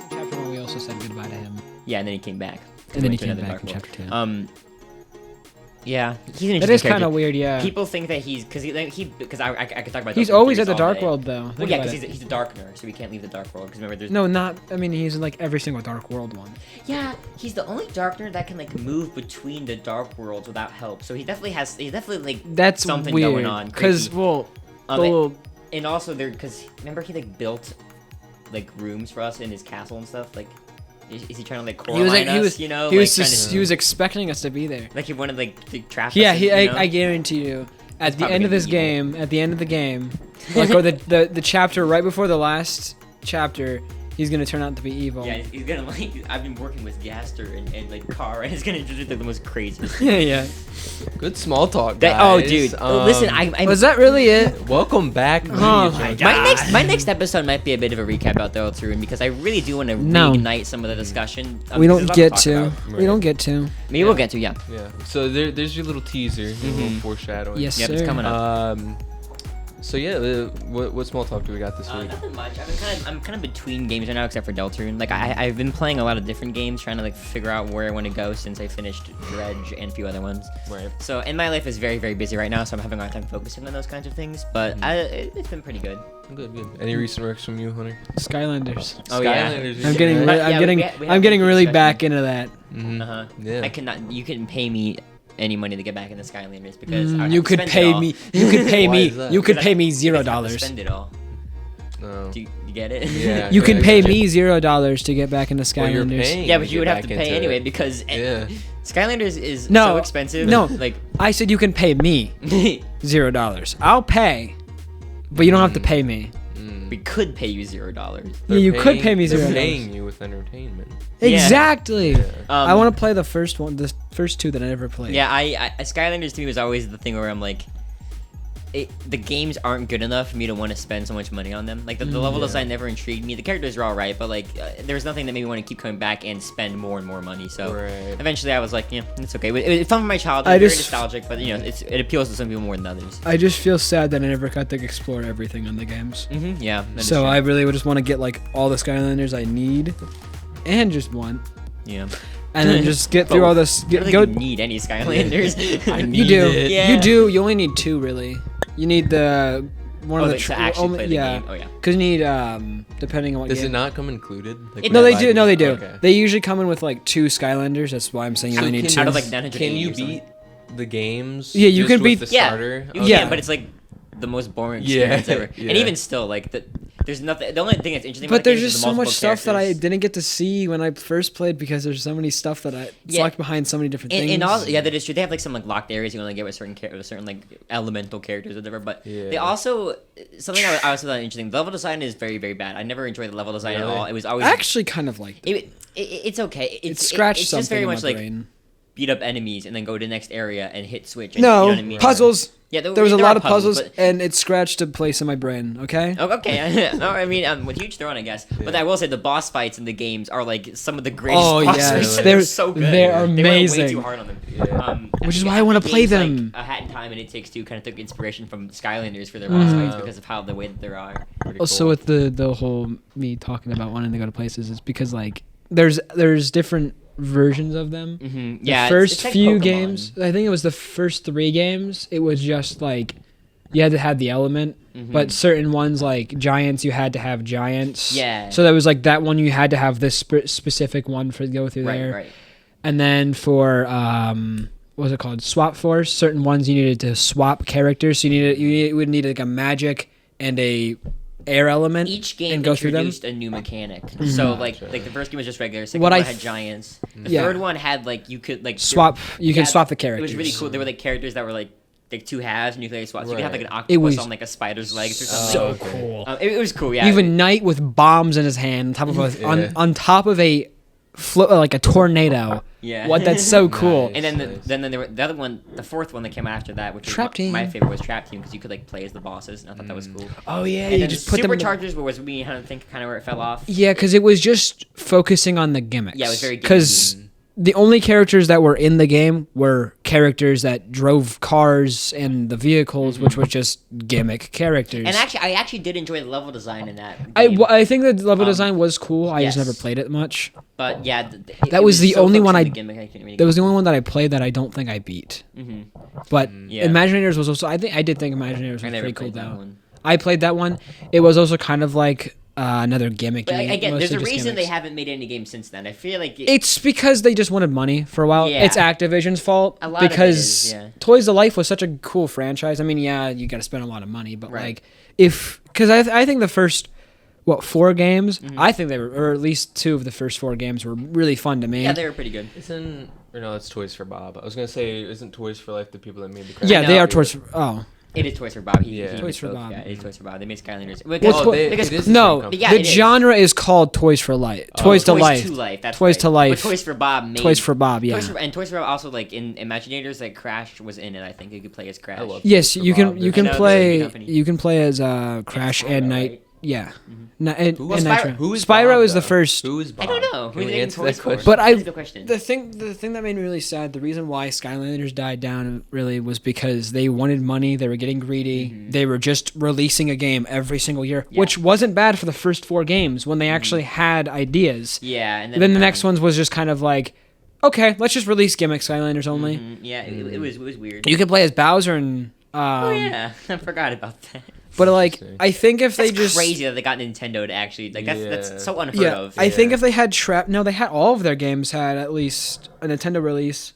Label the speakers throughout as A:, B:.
A: Chapter 1, we also said goodbye to him.
B: Yeah, and then he came back.
A: And then he
B: went to
A: came
B: another
A: back in
B: Dark
A: chapter 2.
B: World. Yeah, he's an
A: That
B: interesting
A: is kind
B: character.
A: of weird, yeah.
B: People think that he's because I could talk about.
A: He's
B: Dark
A: always
B: theories
A: at the
B: all
A: Dark
B: day.
A: World, though.
B: Well,
A: Think
B: yeah,
A: about
B: because
A: it.
B: he's a Darkener, so he can't leave the Dark World. Because remember, there's
A: No, not. I mean, he's in like every single Dark World one.
B: Yeah, he's the only Darkener that can like move between the Dark Worlds without help. So he definitely like
A: That's
B: something
A: weird.
B: going on.
A: Because,
B: Crazy.
A: well,
B: Um,
A: well,
B: and also there, because remember he like built like rooms for us in his castle and stuff. Like, is he trying to like Coraline us? You know,
A: he was
B: like,
A: just, he was expecting us to be there.
B: like he wanted like to trap
A: Yeah,
B: us. You know?
A: I guarantee you. At
B: He's
A: the
B: probably
A: end of
B: gonna
A: this
B: be evil.
A: game, like, or the chapter right before the last chapter, he's gonna turn out to be evil.
B: Yeah, he's gonna like. I've been working with Gaster and like Car, and he's gonna introduce like the most craziest.
A: yeah.
C: Good small talk,
B: That,
C: guys.
B: oh, dude! Listen, I
A: Was that really it?
C: Welcome back.
A: Oh my God.
B: my next episode might be a bit of a recap about Deltarune because I really do want to
A: No.
B: reignite some of the discussion.
A: We
B: because
A: don't
B: there's a lot
A: get
B: talk
A: to.
B: about.
A: We don't get to.
B: Maybe we'll get to, yeah.
C: Yeah. So there's your little teaser, your little foreshadowing.
A: Yes,
B: Yep,
A: sir.
B: it's coming up.
C: So yeah, what small talk do we got this week?
B: Nothing much. I'm kind of between games right now, except for Deltarune. Like I've been playing a lot of different games, trying to like figure out where I want to go since I finished Dredge and a few other ones.
C: Right.
B: So, and my life is very, very busy right now, so I'm having a hard time focusing on those kinds of things. But it's been pretty good.
C: Good. Any recent works from you, Hunter?
A: Skylanders.
B: Oh, yeah.
C: Skylanders,
A: I'm getting.
C: yeah.
A: Re-
B: Yeah,
A: I'm
B: we
A: getting.
B: had
A: I'm
B: a
A: getting
B: good
A: really
B: discussion.
A: back into that.
C: Mhm.
B: Uh-huh.
C: Yeah.
B: I cannot. You can pay me any money to get back into Skylanders because I would
A: You
B: have to
A: could
B: spend it
A: pay
B: all.
A: me. You could pay
C: Why
A: me.
C: is that?
A: You could
B: Because
A: pay me
B: I'd have to
A: $0.
B: Spend it all.
C: No.
B: Do you get it?
C: Yeah.
A: You can
C: Yeah,
A: pay
C: yeah.
A: me $0 to get back into
C: Well, you're
A: Skylanders.
C: paying
B: Yeah, but
C: to
B: you would
C: get
B: have to
C: back
B: pay
C: into
B: anyway
C: it.
B: because
C: Yeah.
B: Skylanders is
A: No,
B: so expensive.
A: no.
B: Like
A: I said you can pay me $0. I'll pay, but you don't have to pay me.
B: we could pay you $0.
A: Yeah, you could pay me
C: They're
A: $0.
C: paying you with entertainment.
B: Yeah.
A: Exactly.
C: Yeah.
A: I want to play the first one, the first two that I never played.
B: Yeah, I Skylanders to me was always the thing where I'm like, the games aren't good enough for me to want to spend so much money on them. Like the level design never intrigued me. The characters are all right, but like there was nothing that made me want to keep coming back and spend more and more money. So
C: Right.
B: eventually I was like, yeah, it's okay. It's fun for my childhood.
A: I
B: Very
A: just-
B: nostalgic, but you know, it appeals to some people more than others.
A: I just feel sad that I never got to explore everything on the games.
B: Yeah. that is
A: So
B: true.
A: I really would just want to get like all the Skylanders I need, and just one,
B: yeah.
A: and then just get through all this.
B: I don't think
A: Go.
B: you need any Skylanders.
A: You do.
C: it.
B: Yeah.
A: You do. You only need two really. You need the one
B: Oh,
A: of the
B: like, to actually play the
A: yeah.
B: game. Oh yeah.
A: Because you need depending on what
C: Does
A: game.
C: it not come included? Like,
B: It-
A: No, they
C: buy
A: do.
C: the-
A: No, they do.
C: Okay.
A: They usually come in with like 2 Skylanders. That's why I'm saying you
C: So
A: only need
C: can-
A: 2.
B: Out of like 980
C: Can you
B: or something.
C: beat the games?
A: Yeah, you
C: just
A: can
C: with
A: beat-
C: the
B: Yeah,
C: starter.
B: you
A: Yeah.
B: can, but it's like the most boring
C: Yeah,
B: experience ever.
C: yeah.
B: And even still, like there's nothing. The only thing that's interesting.
A: But
B: about the
A: there's
B: games is
A: just
B: the
A: so much
B: multiple
A: stuff that I
B: characters.
A: didn't get to see when I first played because there's so many stuff that it's
B: Yeah.
A: locked behind so many different things.
B: And also, yeah, that is true. They have like some like locked areas you only get with certain like elemental characters or whatever. But they
C: Yeah.
B: also something I also thought interesting. The level design is very, very bad. I never enjoyed the level design at
C: Really?
B: all. It was always
A: I actually kind of liked it.
B: it's okay.
A: It scratched
B: it's
A: something
B: just very
A: in my
B: much like
A: brain.
B: beat up enemies and then go to the next area and hit switch. And,
A: No,
B: you know what I mean?
A: puzzles.
B: Yeah,
A: There was a
B: there
A: lot
B: are
A: of puzzles,
B: but-
A: and it scratched a place in my brain. Okay.
B: Oh, okay. No, I mean, with huge throwing, I guess. But I will say the boss fights in the games are like some of the greatest
A: Oh,
B: boss
A: yes.
B: fights.
C: They're-
B: They're so good.
A: they're
B: They went way
A: amazing.
B: too hard on them.
C: Yeah.
A: Which is
B: think-
A: why I wanna
B: think
A: play
B: games
A: them.
B: Like A Hat in Time and It Takes Two kind of took inspiration from Skylanders for their boss fights because of how the way that they are.
C: Pretty
A: Also,
C: cool.
A: with the whole me talking about wanting to go to places is because like there's different versions of them.
B: Mm-hmm.
A: The
B: Yeah,
A: first
B: it's like
A: few
B: Pokemon.
A: games, I think it was the first 3 games. It was just like you had to have the element, but certain ones like giants, you had to have giants.
B: Yeah.
A: So that was like that one you had to have this specific one for go through
B: Right,
A: there.
B: right.
A: And then for what was it called? Swap Force. Certain ones you needed to swap characters. So you would need like a magic and a air element.
B: Each game
A: and go through them.
B: introduced a new mechanic. So like the first game was just regular. Second
A: What
B: one
A: I
B: had
A: f-
B: giants. The
A: Yeah.
B: third one had like you could like
A: Swap. You can
B: yeah,
A: swap the
B: It
A: characters.
B: was really cool. There were like characters that were like 2 halves, nuclear swaps. You could have like an
C: Right.
B: octopus
A: was
B: on like a spider's legs or something.
A: So
C: okay.
A: cool.
B: It was cool. Yeah.
A: Even Knight with bombs in his hand on top of a
C: Yeah.
A: on top of a like a tornado.
B: Yeah.
A: What? That's so cool.
C: Nice.
B: And then
C: Nice.
B: then there were the other one, the fourth one that came after that, which
A: Trap
B: was
A: Team.
B: my favorite was Trap Team because you could like play as the bosses, and I thought that was cool.
A: Oh yeah,
B: And
A: you
B: then
A: just put them. In the,
B: Superchargers was me, I think, kind of where it fell off.
A: yeah, because it was just focusing on the gimmicks.
B: Yeah, it was very
A: Because the only characters that were in the game were characters that drove cars and the vehicles, which was just gimmick characters.
B: And actually, I actually did enjoy the level design in that.
A: I,
B: Game.
A: I think the level design was cool. I just
B: yes.
A: never played it much.
B: But yeah,
A: That was the
B: so
A: only
B: focused
A: one
B: on
A: I-
B: the gimmick, I couldn't really
A: That was the
B: get
A: only one that I played that I don't think I beat.
B: Mhm.
A: But
B: Yeah.
A: Imagineers was also. I did think Imagineers was
B: I never
A: pretty cool
B: played that
A: though.
B: one.
A: I played that one. It was also kind of like another gimmick.
B: But again, there's
A: mostly
B: a
A: just
B: reason they
A: gimmicks.
B: haven't made any games since then. I feel like
A: It's because they just wanted money for a while.
B: Yeah.
A: It's Activision's fault
B: A lot of it
A: because
B: is, yeah.
A: Toys to Life was such a cool franchise. I mean, yeah, you got to spend a lot of money, but
B: Right.
A: because I think the first 4 games,
B: Mm-hmm.
A: I think they were, or at least 2 of the first 4 games were really fun to me.
B: yeah, they were pretty good.
C: Isn't or no? It's Toys for Bob. I was gonna say, isn't Toys for Life the people that made the?
A: Yeah,
B: I
A: they
B: know.
A: are Toys. Oh,
B: It is Toys for Bob.
C: Yeah.
A: Toys for Bob.
B: Yeah, it is Toys for Bob. They made Skylanders.
A: Well,
B: Because,
A: Toy-
B: because
C: it is the
A: no,
C: same company.
B: Yeah,
A: the
B: it is.
A: genre is called Toys for Life. Toys to
B: Toys
A: Life.
B: to Life. That's
A: Toys
B: right.
A: to Life.
B: But Toys for Bob made
A: Toys for Bob. Yeah.
B: and Toys for Bob also like in Imaginators, like Crash was in it. I think you could play as Crash.
C: I love
A: Yes,
C: Toys for
A: you can.
C: Bob.
A: You
C: They're
A: can
B: I know,
A: play.
B: they're a good company.
A: You can play as Crash
B: Spyro,
A: and Night.
B: right?
A: Yeah.
C: Who
A: And
C: is
A: Nitro.
C: Who is
A: Spyro
C: Bob,
A: is the
C: though?
A: first.
C: Who is Bob?
B: I don't know.
C: Can
B: Who
C: we
B: they
C: answer
B: Toys
C: that
B: for?
C: question?
A: But
B: That's a good question.
A: the thing that made me really sad, the reason why Skylanders died down really was because they wanted money. They were getting greedy. They were just releasing a game every single year,
B: Yeah.
A: which wasn't bad for the first 4 games when they actually had ideas.
B: Yeah, and
A: Then the next ones was just kind of like, okay, let's just release gimmick Skylanders only.
B: Yeah, it was weird.
A: You could play as Bowser and.
B: Oh yeah, I forgot about that.
A: But like,
C: Interesting.
A: I think if
B: That's
A: they just
B: crazy that they got Nintendo to actually like
C: Yeah.
B: that's so unheard
A: yeah,
B: of.
A: I think
C: Yeah.
A: if they had no, they had all of their games had at least a Nintendo release.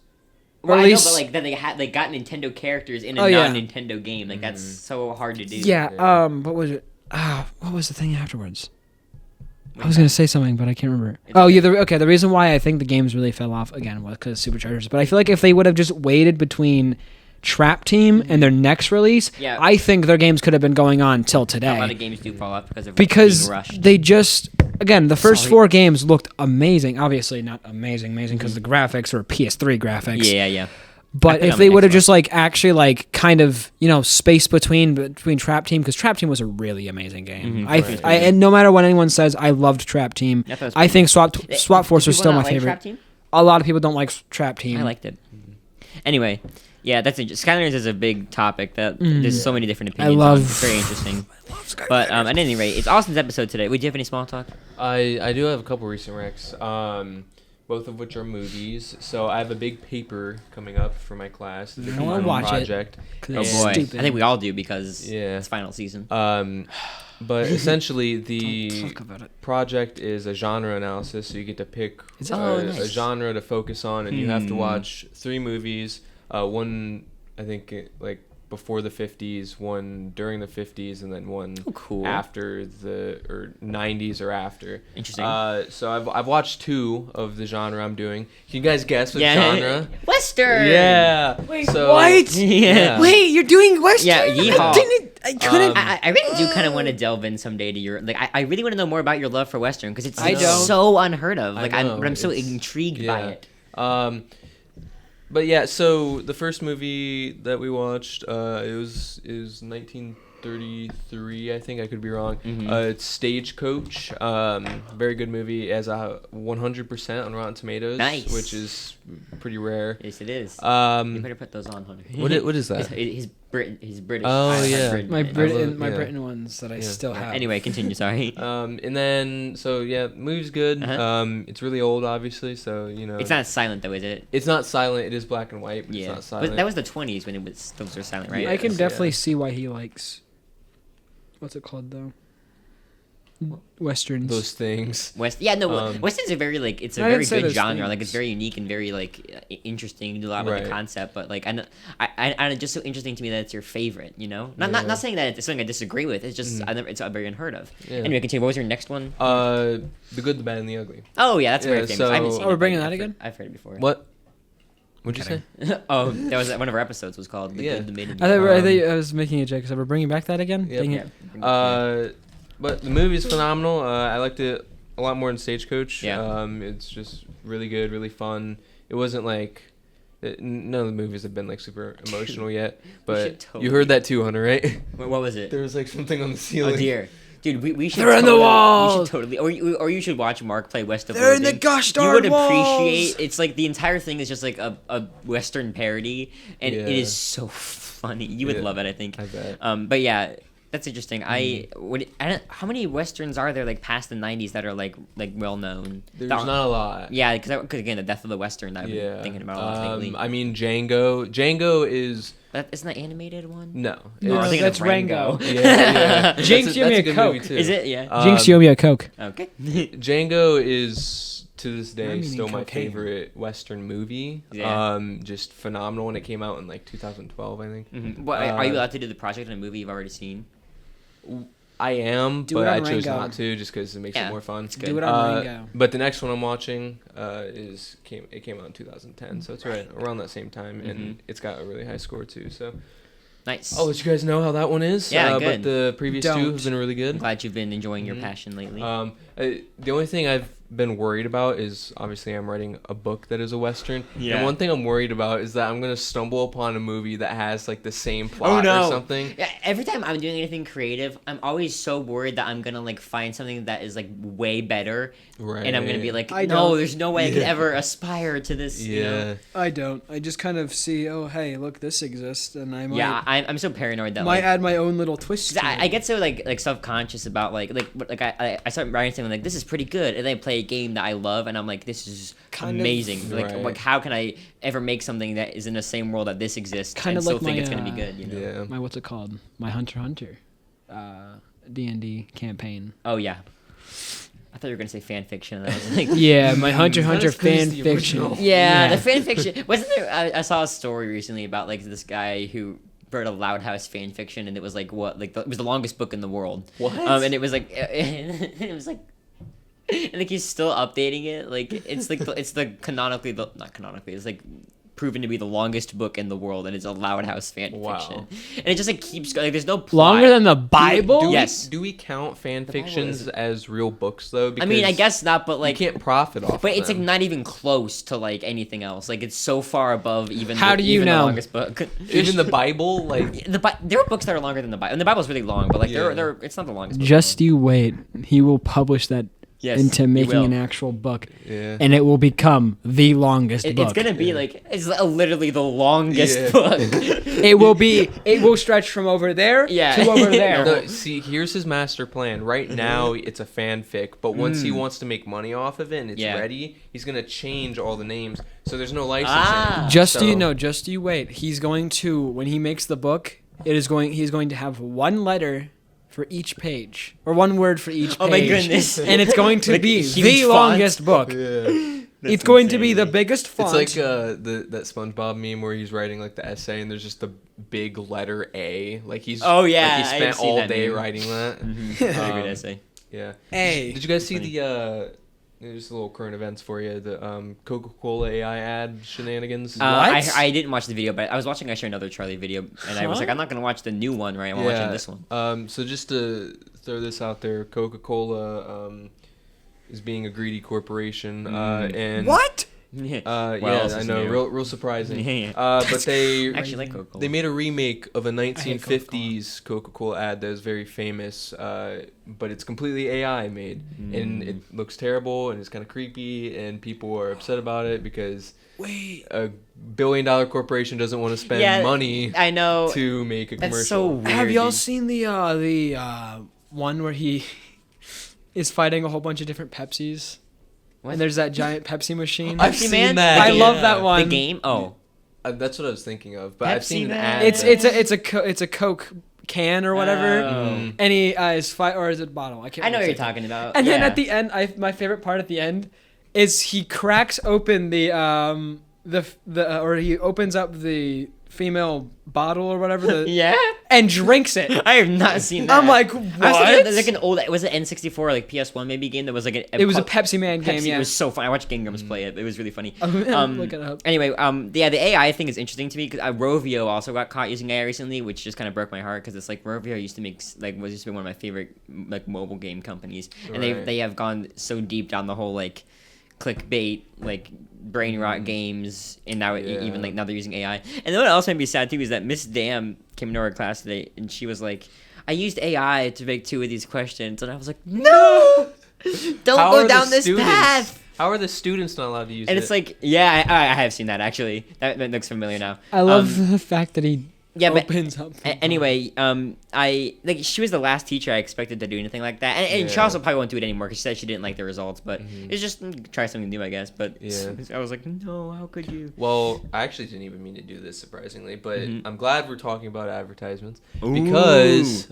A: Or
B: Well,
A: at
B: I know,
A: least,
B: but like then they got Nintendo characters in a
A: Oh, yeah.
B: non-Nintendo game. Like that's so hard to do.
A: yeah.
C: Yeah.
A: What was it? What was the thing afterwards?
B: Wait,
A: I was gonna say something, but I can't remember.
B: It's
A: Oh yeah, the reason why I think the games really fell off again was because Superchargers. But I feel like if they would have just waited between Trap Team and their next release,
B: Yeah.
A: I think their games could have been going on till
B: a lot
A: today.
B: of games do fall off because of
A: Because
B: being rushed.
A: they just again the first
B: Sorry.
A: 4 games looked amazing. Obviously not amazing because the graphics were PS3 graphics.
B: yeah.
A: But
B: played
A: if
B: on
A: they
B: my
A: would have
B: Xbox.
A: just like actually like kind of space between Trap Team, because Trap Team was a really amazing game.
B: Mhm.
A: And no matter what anyone says, I loved Trap Team.
B: I thought it was
A: I
B: pretty
A: think Swap
B: Did
A: Force was
B: people
A: still
B: not
A: my
B: like
A: favorite.
B: Trap Team?
A: A lot of people don't like Trap Team.
B: I liked it. Anyway, yeah, Skylanders is a big topic that there's so many different opinions.
A: love-
B: on. It's very interesting. But at any rate, it's Austin's episode today. Would you have any small talk?
C: I do have a couple recent recs, both of which are movies. So I have a big paper coming up for my class. The
A: I wanna
C: final
A: watch it.
C: project.
A: 'Cause
B: Oh
A: it's
B: boy,
A: stupid.
B: I think we all do because
C: Yeah.
B: it's final season.
C: But essentially the
A: Don't talk about it.
C: project is a genre analysis. So you get to pick
A: Is it-
B: Oh,
C: a
B: nice.
C: genre to focus on, and you have to watch 3 movies. One, I think, like before the 50s, one during the 50s, and then one
B: Oh, cool.
C: after the 90s or after.
B: Interesting.
C: So I've watched 2 of the genre I'm doing. Can you guys guess what
B: Yeah,
C: genre?
B: Western.
C: Yeah.
A: Wait,
C: So-
A: what?
B: Yeah.
A: Wait, you're doing Western?
B: Yeah, yeehaw.
A: I couldn't.
B: I really do kind of want to delve in someday to your I really want to know more about your love for Western because it's
A: I
B: like
A: don't.
B: so unheard of.
C: I
B: Like
C: know,
B: I'm so
C: it's-
B: intrigued by it.
C: But yeah, so the first movie that we watched, it was 1933, I think. I could be wrong. It's Stagecoach. Very good movie. It has a 100% on Rotten Tomatoes,
B: Nice.
C: which is pretty rare.
B: Yes, it is. You
C: Um,
B: better put those on, Hunter.
C: what is that?
B: His British.
C: Oh,
B: I
C: yeah.
B: Britain.
A: my
C: love-
A: Britain,
C: yeah.
A: Britain ones that I
C: Yeah.
A: still have.
B: Anyway, continue. Sorry.
C: And then so yeah, movie's good.
B: Uh-huh.
C: It's really old, obviously. So
B: It's not silent though, is it?
C: It's not silent. It is black and white, but it's
B: Yeah.
C: not silent.
B: But that was the 20s when those were silent, right?
A: I can
C: Yes,
A: definitely
C: yeah.
A: see why he likes. What's it called though? Westerns.
C: Those things.
B: Yeah, no,
C: Um,
B: Western's a very like it's a
A: I
B: very
A: didn't say
B: good
A: those
B: genre. Like
A: things.
B: it's very unique and very like interesting. You do a lot about the
C: Right.
B: concept, but like I it's just so interesting to me that it's your favorite. You know, not
C: Yeah.
B: not saying that it's something I disagree with. It's just it's very unheard of.
C: Yeah.
B: Anyway, continue. What was your next one?
C: The Good, the Bad, and the Ugly.
B: Oh yeah, that's very
C: yeah,
B: famous. I haven't
C: so-
B: seen
A: Oh, we're
B: it,
A: bringing
B: but
A: that
B: I've
A: again?
B: I've heard it before.
C: What? What'd you say?
B: Oh, that was one of our episodes was called The
C: Yeah.
B: Good, the Mid, and
A: I
B: the
A: thought,
B: Ugly.
A: I was making a joke because we're bringing back that again.
C: Yep.
A: Dang
B: Yeah.
A: it.
C: But the movie is phenomenal. I liked it a lot more than Stagecoach.
B: Yeah.
C: It's just really good, really fun. It wasn't like none of the movies have been like super emotional yet. But
B: should totally-
C: you heard that too, Hunter, right?
B: What was it?
C: There was like something on the
B: Oh
C: ceiling.
B: dear. Dude, we should.
A: They're in the
B: totally,
A: walls!
B: We should totally, or you should watch Mark play West of
A: They're in the
B: Loathing.
A: gosh
B: You
A: darn
B: would
A: walls!
B: appreciate. It's like the entire thing is just like a Western parody, and it
C: Yeah.
B: is so funny. You would
C: Yeah,
B: love it, I think.
C: I bet.
B: But yeah, that's interesting. I don't. How many westerns are there like past the '90s that are like well known?
C: There's not a lot.
B: Yeah, because again, the death of the Western that I've
C: Yeah.
B: been thinking about a lot lately.
C: I mean, Django. Django is
B: That isn't the animated one.
C: no.
A: No,
B: I was thinking
A: that's
B: of Rango.
A: Rango.
C: Yeah.
A: Jinx,
C: That's
A: you owe me a
C: good
A: Coke.
C: movie, too.
B: Is it? Yeah.
A: Jinx, you owe me a Coke.
B: Okay.
C: Django is to this
A: I'm
C: day
A: eating
C: still my
A: cocaine.
C: favorite Western movie.
B: Yeah.
C: Just phenomenal when it came out in like 2012, I think.
B: What, are you allowed to do the project in a movie you've already seen?
C: I am,
A: Do
C: but
A: it
C: I
A: on
C: chose
A: Rango.
C: not to just because it makes
B: Yeah,
C: it more fun.
B: it's good.
A: Do it on Rango.
C: But the next one I'm watching came out in 2010, so it's right around that same time,
B: Mm-hmm.
C: and it's got a really high score too. So
B: Nice.
C: I'll let you guys know how that one is.
B: Yeah,
C: But
B: good.
C: the previous two
A: Don't.
C: have been really good.
B: I'm glad you've been enjoying your
C: Mhm.
B: passion lately.
C: The only thing I've been worried about is obviously I'm writing a book that is a western.
B: Yeah.
C: And one thing I'm worried about is that I'm gonna stumble upon a movie that has like the same plot or something.
B: Yeah, every time I'm doing anything creative, I'm always so worried that I'm gonna like find something that is like way better,
C: Right.
B: and I'm gonna be like,
A: I
B: no,
A: don't.
B: there's no way I could
C: Yeah.
B: ever aspire to this.
C: Yeah.
B: You know?
A: I don't. I just kind of see, oh, hey, look, this exists, and I might,
B: Yeah, I'm so paranoid that
A: might
B: like,
A: add my own little twist.
B: 'cause
A: To
B: I
A: it.
B: get so like self-conscious about like I start writing something like this is pretty good, and then I play a game that I love, and I'm like, this is
A: Kind of-
B: amazing.
C: Right.
B: Like how can I ever make something that is in the same world that this exists
A: Kind
B: and
A: of
B: still
A: like
B: think
A: my,
B: it's gonna be good? You know?
C: Yeah.
A: my what's it called? My Hunter x Hunter, D&D campaign.
B: Oh yeah. I thought you were gonna say fan fiction. And I was like,
A: Yeah, my Hunter x
C: Not
A: Hunter
C: as good as
A: fan
C: the
A: fiction.
C: original.
B: yeah, the fan fiction. Wasn't there? I saw a story recently about like this guy who wrote a Loud House fan fiction, and it was like what, like it was the longest book in the world.
C: What?
B: And it was like, it was like. And like he's still updating it. Like it's like it's the canonically the not canonically. It's like proven to be the longest book in the world, and it's a Loud House fan
C: Wow.
B: fiction. And it just like keeps going. Like there's no plot.
A: Longer than the Bible?
C: Do we-
B: Yes.
C: Do we count fan
B: Bible
C: fictions
B: is-
C: as real books though?
B: I mean, I
C: Because
B: guess not, but like
C: you can't profit off.
B: But
C: of
B: it's like
C: them.
B: not even close to like anything else. Like it's so far above even.
A: How do you
B: even
A: know?
B: The longest book.
C: Even the Bible, like
B: There are books that are longer than the Bible, and the Bible's really long. But like
C: Yeah.
B: they're it's not the longest. Book
A: Just you wait. He will publish that
B: Yes,
A: into
B: he
A: making
B: will.
A: an actual book,
C: yeah.
A: and it will become the longest book.
B: It's gonna be like it's literally the longest
C: Yeah.
B: book.
A: It will be. It will stretch from over there
B: Yeah.
A: to over there.
C: No, see, here's his master plan. Right now, it's a fanfic, but once he wants to make money off of it and it's
B: Yeah.
C: ready, he's gonna change all the names, so there's no licensing.
B: Ah.
A: Just
C: so,
A: so you know, just you wait. He's going to when he makes the book. He's going to have one letter for each page, or one word for each page.
B: Oh my goodness.
A: And it's going to
B: Like
A: be
B: huge
A: the
B: font.
A: longest book.
C: Yeah.
A: It's going to
B: insane.
A: be the biggest font.
C: It's like that SpongeBob meme where he's writing like the essay and there's just the big letter A. Like he's
B: Oh, yeah,
C: like he
B: I've
C: spent
B: seen
C: all
B: that
C: day
B: meme.
C: writing that.
B: Very good
C: Um,
B: essay.
C: Yeah.
A: A.
C: Did you guys see
B: Funny.
C: the there's a little current events for you, the Coca-Cola AI ad shenanigans?
B: I didn't watch the video, but I was watching actually another Charlie video, and I was
A: Huh?
B: like, I'm not gonna watch the new one, right? I'm watching this one.
C: So just to throw this out there, Coca-Cola is being a greedy corporation, and
A: What?
B: What
C: yeah,
B: else
C: I
B: is
C: know,
B: new?
C: real surprising.
B: Yeah.
C: But they
B: I actually like Coca-Cola.
C: they made a remake of a
A: hate
C: 1950s Coca-Cola ad that is very famous, but it's completely AI made, and it looks terrible and it's kind of creepy, and people are upset about it because
A: Wait.
C: a billion-dollar corporation doesn't want to spend money
B: I know.
C: to make a
B: That's
C: commercial.
B: so weird.
A: Have y'all
B: dude.
A: seen the one where he is fighting a whole bunch of different Pepsis?
B: What?
A: And there's that giant Pepsi machine.
C: I've
B: Pepsi
C: seen
B: Man?
C: that.
A: I
B: The
A: love
B: game?
A: that one.
B: The game? Oh.
C: That's what I was thinking of, but I've
B: Pepsi
C: seen an
B: Man.
C: ad.
A: It's
C: that-
A: it's a Coke can or whatever.
B: Oh.
A: And he is fight or is it bottle? I can't.
B: I know what
A: remember.
B: you're talking about.
A: And then
B: Yeah.
A: at the end, my favorite part at the end is he cracks open the or he opens up the female bottle or whatever
B: Yeah?
A: and drinks it.
B: I have not seen that.
A: I'm like,
B: I was thinking
A: what?
B: there's like an old, was it N64 or like PS1 maybe game that was like
A: It was a Pepsi Man game.
B: Pepsi.
A: Yeah.
B: It was so fun. I watched Game Grumps play it. It was really funny.
A: Look it up.
B: Anyway, yeah, the AI thing is interesting to me because Rovio also got caught using AI recently, which just kind of broke my heart because it's like Rovio used to make was used to be one of my favorite like mobile game companies, and
C: Right.
B: they have gone so deep down the whole like clickbait like brain rot games, and now even like now they're using AI. And then what else made me sad too is that Miss Dam came into our class today and she was like, I used AI to make 2 of these questions, and I was like, no, don't
C: How
B: go
C: are the
B: down this
C: students-
B: path.
C: How are the students not allowed to use
B: And
C: it?
B: it's like, yeah, I have seen that actually. That looks familiar now.
A: I love the fact that he
B: Yeah, but
A: opens up.
B: anyway, I like she was the last teacher I expected to do anything like that, and
C: Yeah.
B: she also probably won't do it anymore because she said she didn't like the results. But
C: Mhm.
B: it's just try something new, I guess. But
C: Yeah.
B: I was like, no, how could you?
C: Well, I actually didn't even mean to do this, surprisingly, but
B: Mhm.
C: I'm glad we're talking about advertisements
B: Ooh.
C: because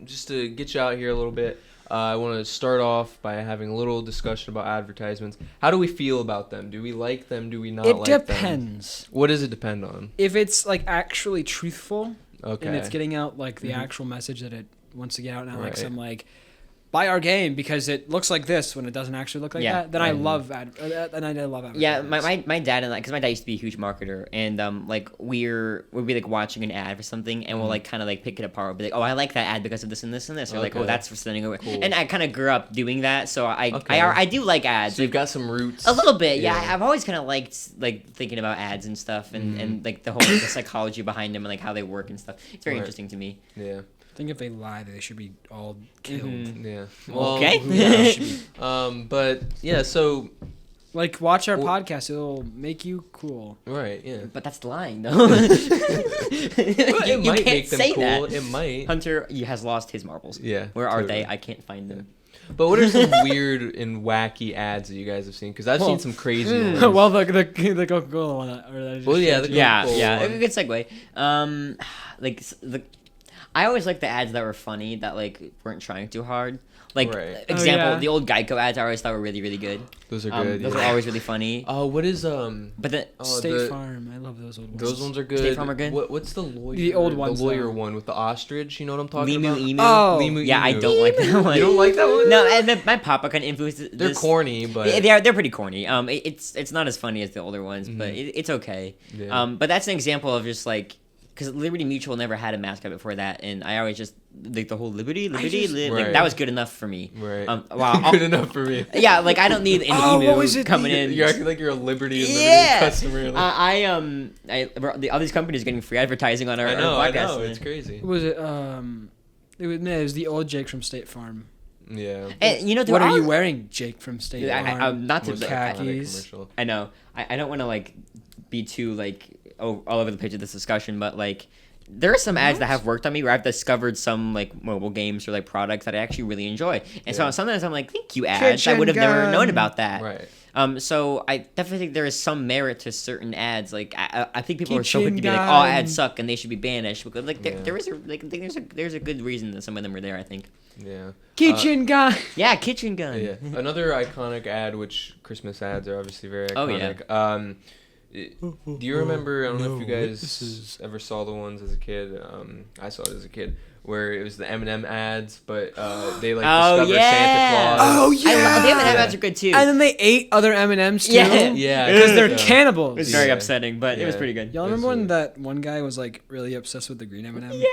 C: just to get you out here a little bit, I want to start off by having a little discussion about advertisements. How do we feel about them? Do we like them? Do we not
A: It
C: like them?
A: depends.
C: What does it depend on?
A: If it's like actually truthful
C: Okay.
A: and it's getting out like the
C: Mhm.
A: actual message that it wants to get out, not like
C: Right.
A: some like buy our game because it looks like this when it doesn't actually look like
B: Yeah.
A: that. Then I
C: Mhm.
A: love and I love advertisements.
B: Yeah, my dad and I, because my dad used to be a huge marketer, and like we'll be like watching an ad for something, and we'll like kind of like pick it apart. We'll be like, oh, I like that ad because of this and this and this, or like, oh,
C: Okay.
B: that's for sending over.
C: Cool.
B: And I kind of grew up doing that, so
C: Okay.
B: I do like ads.
C: So you've got some roots.
B: A little bit, yeah.
C: Yeah.
B: I've always kind of liked like thinking about ads and stuff, and like the whole the psychology behind them and like how they work and stuff. It's very
C: Right.
B: interesting to me.
C: Yeah.
A: I think if they lie, they should be all killed.
B: Mhm.
C: Yeah.
B: Okay.
C: yeah.
A: Should be-
C: But yeah, so
A: Like watch our
C: Well-
A: podcast; it'll make you cool.
C: right, yeah.
B: But that's lying, though.
C: Well,
B: you
C: it might
B: can't
C: make them
B: say
C: cool.
B: that.
C: It might.
B: Hunter has lost his marbles.
C: Yeah.
B: Where are
C: totally.
B: they? I can't find them.
C: But what are some weird and wacky ads that you guys have seen? Because I've
A: Well,
C: seen some crazy ones.
A: well, the Coca-Cola one. Or that I just
C: Well, yeah,
A: showed
C: the
A: you.
B: Yeah,
C: Coca-Cola
B: yeah.
C: one.
B: A good segue. Like I always like the ads that were funny that like weren't trying too hard. Like
C: Right.
B: example,
A: Oh, yeah.
B: the old Geico ads I always thought were really really good.
C: Those are good.
B: Those
C: yeah.
B: are always really funny.
C: What is
B: But then
A: State
C: the-
A: Farm. I love those old ones.
C: Those ones are good.
B: State Farm are good?
C: What's the lawyer?
A: The old ones,
C: The lawyer
A: though.
C: one with the ostrich. You know what I'm talking
B: Limu
C: about?
B: Emu.
A: Oh.
C: Limu
B: Yeah, I
C: Emu.
B: don't like that one.
C: You don't like that one?
B: No, and my papa kind of influenced
C: They're
B: this.
C: corny, but
B: Yeah, they're pretty corny. It's not as funny as the older ones, but
C: Mhm.
B: it's okay.
C: Yeah.
B: But that's an example of just like because Liberty Mutual never had a mascot before that, and I always just like the whole Liberty, like,
C: Right.
B: that was good enough for me.
C: right.
B: Wow,
C: Good enough for me.
B: yeah, like I don't need an
A: Oh,
B: emu
A: what was it?
B: coming in.
C: You're acting like you're a Liberty and Liberty
B: Yeah.
C: customer. Like,
B: All these companies getting free advertising on our,
C: I know.
B: our podcast.
C: It's crazy.
A: What was it? It was the old Jake from State Farm.
C: Yeah.
B: And you know,
A: What are you wearing, Jake from State Farm?
B: I'm not to
C: Most
B: like,
C: iconic
A: khakis.
C: commercial.
B: I know. I don't want to like be too like all over the page of this discussion, but like there are some ads that have worked on me where I've discovered some like mobile games or like products that I actually really enjoy, and so
C: Yeah.
B: sometimes I'm like, thank you ads. I
A: Kitchen
B: would have never
A: gun.
B: known about that.
C: Right.
B: So I definitely think there is some merit to certain ads. Like I think people are so
A: Kitchen
B: quick to be like, oh,
A: gun.
B: ads suck and they should be banished because like
C: Yeah.
B: there is a like I think there's a good reason that some of them are there. I think.
C: Yeah.
A: Kitchen guy.
B: Yeah, kitchen gun.
C: Yeah. Another iconic ad, which Christmas ads are obviously very
B: Oh, yeah.
C: iconic. Do you remember? I don't know if you
A: No
C: guys
A: witnesses.
C: ever saw the ones as a kid. I saw it as a kid, where it was the M&M ads, but they like
B: Oh,
C: discover
B: yeah.
C: Santa Claus.
A: Oh,
B: I love the
A: Yeah.
B: M&M ads are good too.
A: And then they ate other M&Ms too.
B: Yeah.
C: Yeah,
A: Because they're
C: yeah.
A: cannibals.
B: It's very
C: Yeah.
B: upsetting, but it was
C: Yeah.
B: pretty good.
A: Y'all remember when
C: It's,
A: that one guy was like really obsessed with the green M&M?
B: Yeah.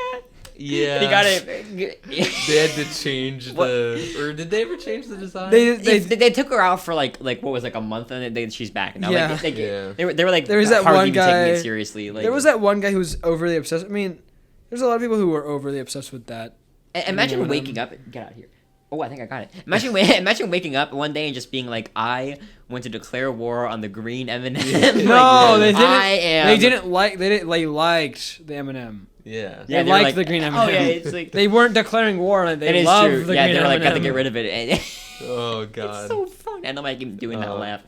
C: Yeah.
B: And he got it.
C: They had to change
B: What?
C: or did they ever change the design?
B: They took her out for like what was like a month and then she's back now.
A: Yeah.
C: Yeah.
B: They were like
A: There was that
B: hardly
A: one
B: even taking
A: guy-
B: it seriously. Like
A: There was that one guy who was overly obsessed. I mean, there's a lot of people who were overly obsessed with that.
B: Imagine
A: M&M.
B: waking up. Get out of here. Oh, I think I got it. Imagine waking up one day and just being like, I want to declare war on the green M&M.
A: No, they didn't.
B: I am.
A: They didn't like. They didn't. They liked the M&M.
C: Yeah.
B: Yeah,
A: They
B: they were
A: liked the green
B: Oh
A: M&M.
B: yeah, it's like
A: They weren't declaring war on it.
B: it
A: They
B: is
A: loved
B: true.
A: the
B: Yeah,
A: green
B: they were like, got to
A: M&M.
B: get rid of it.
C: Oh God.
B: It's so fun. I know I keep doing that
C: Uh,
B: laugh.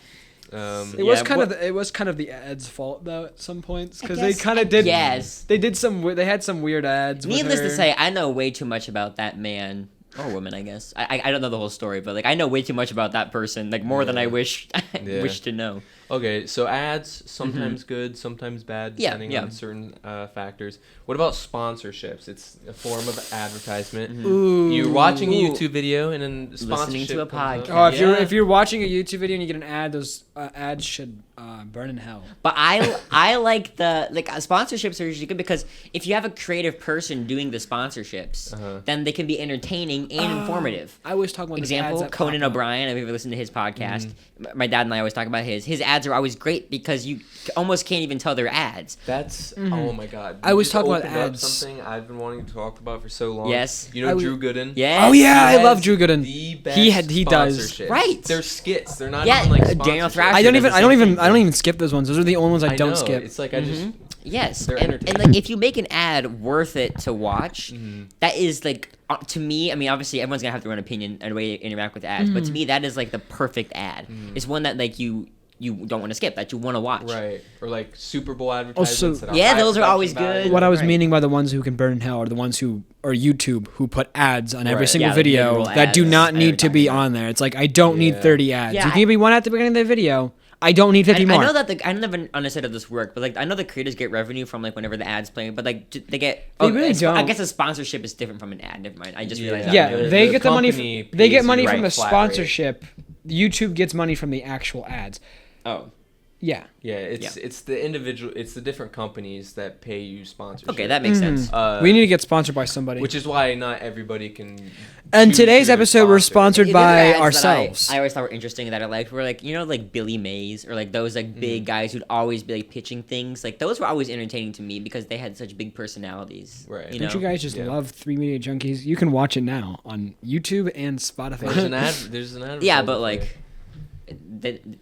A: It was
B: Yeah,
A: kind
B: what-
A: of it was kind of the ads' fault though at some points
B: I
A: because they
B: guess-
A: kind
B: I
A: of did.
B: guess.
A: They did they had some weird ads. with
B: Needless to
A: her.
B: say, I know way too much about that man or woman. I guess I don't know the whole story, but like I know way too much about that person, like more than I
C: Yeah.
B: wish
C: Yeah.
B: wish to know.
C: Okay, so ads sometimes good, sometimes bad,
B: Yeah,
C: depending
B: yeah.
C: on certain factors. What about sponsorships? It's a form of advertisement.
A: Ooh.
C: You're watching a
B: Ooh.
C: YouTube video and then sponsorship
B: Listening to a
C: comes up.
B: podcast.
A: Oh, if you're watching a YouTube video and you get an ad, those ads should burn in hell.
B: But I like the sponsorships are usually good because if you have a creative person doing the sponsorships,
C: Uh-huh.
B: then they can be entertaining and informative.
A: I always talk about those ads
B: Example:
A: that
B: Conan
A: pop up.
B: O'Brien. I've ever listened to his podcast. My dad and I always talk about his. His ads ads are always great because you almost can't even tell they're ads.
C: That's oh my god.
A: I
C: You
A: was
C: just
A: talking about
C: opened up
A: ads.
C: Something I've been wanting to talk about for so long.
B: Yes.
C: You know Drew Gooden.
B: Yes.
A: Oh yeah,
C: He
A: I love
C: has
A: Drew Gooden.
C: The best
A: He does.
C: sponsorships.
B: Right.
C: They're skits. They're not
B: Yeah,
C: even like
B: Daniel
C: sponsorships.
B: Thrasher
A: I don't
B: does
A: even
B: the
A: I don't
B: same
A: even
B: thing.
A: I don't even skip those ones. Those are the only ones I don't
C: know.
A: skip.
C: It's like I just
B: Yes,
C: They're
B: and
C: entertaining.
B: like if you make an ad worth it to watch, that is like to me. I mean, obviously everyone's gonna have their own opinion and way to interact with ads, but to me that is like the perfect ad. It's one that like you don't want to skip, that you want to watch.
C: right or like Super Bowl advertisements. that
B: Yeah,
C: high
B: those are
C: production
B: always
C: value.
B: good.
A: What I was
B: Right.
A: meaning by the ones who can burn in hell are the ones who or YouTube who put ads on every
C: Right.
A: single
B: Yeah,
A: video
B: literal
A: that do
B: ads.
A: not
B: I know
A: need
B: what
A: to
B: you're
A: be
B: talking about.
A: on there. It's like I don't need
C: Yeah.
A: 30 ads.
B: Yeah,
A: You give me one at the beginning of the video. I don't need 50
B: I
A: more.
B: know that I never understood how this work, but like I know the creators get revenue from like whenever the ads playing, but like they get.
A: They really
B: I
A: don't.
B: guess a sponsorship is different from an ad. Never mind. I just realized that.
A: yeah,
C: the-
A: they
C: the
A: get the money.
C: company
A: They get
C: pays
A: money
C: you
A: from the
C: flat rate.
A: sponsorship. YouTube gets money from the actual ads.
B: Oh.
A: Yeah.
C: Yeah, it's the individual. It's the different companies that pay you sponsorship.
B: Okay, that makes sense.
A: We need to get sponsored by somebody.
C: Which is why not everybody can.
A: And
C: choose
A: today's
C: who to
A: episode, we're
C: sponsor.
A: sponsored
B: The other
A: by
B: ads that
A: ourselves.
B: I always thought were interesting that I liked were like like Billy Mays or like those like big guys who'd always be like pitching things. Like those were always entertaining to me because they had such big personalities.
C: Right.
B: You
A: Don't
B: know?
A: you guys just
C: Yeah.
A: love 3 Media Junkies? You can watch it now on YouTube and Spotify.
C: There's an ad. There's an ad.
B: Yeah, but like,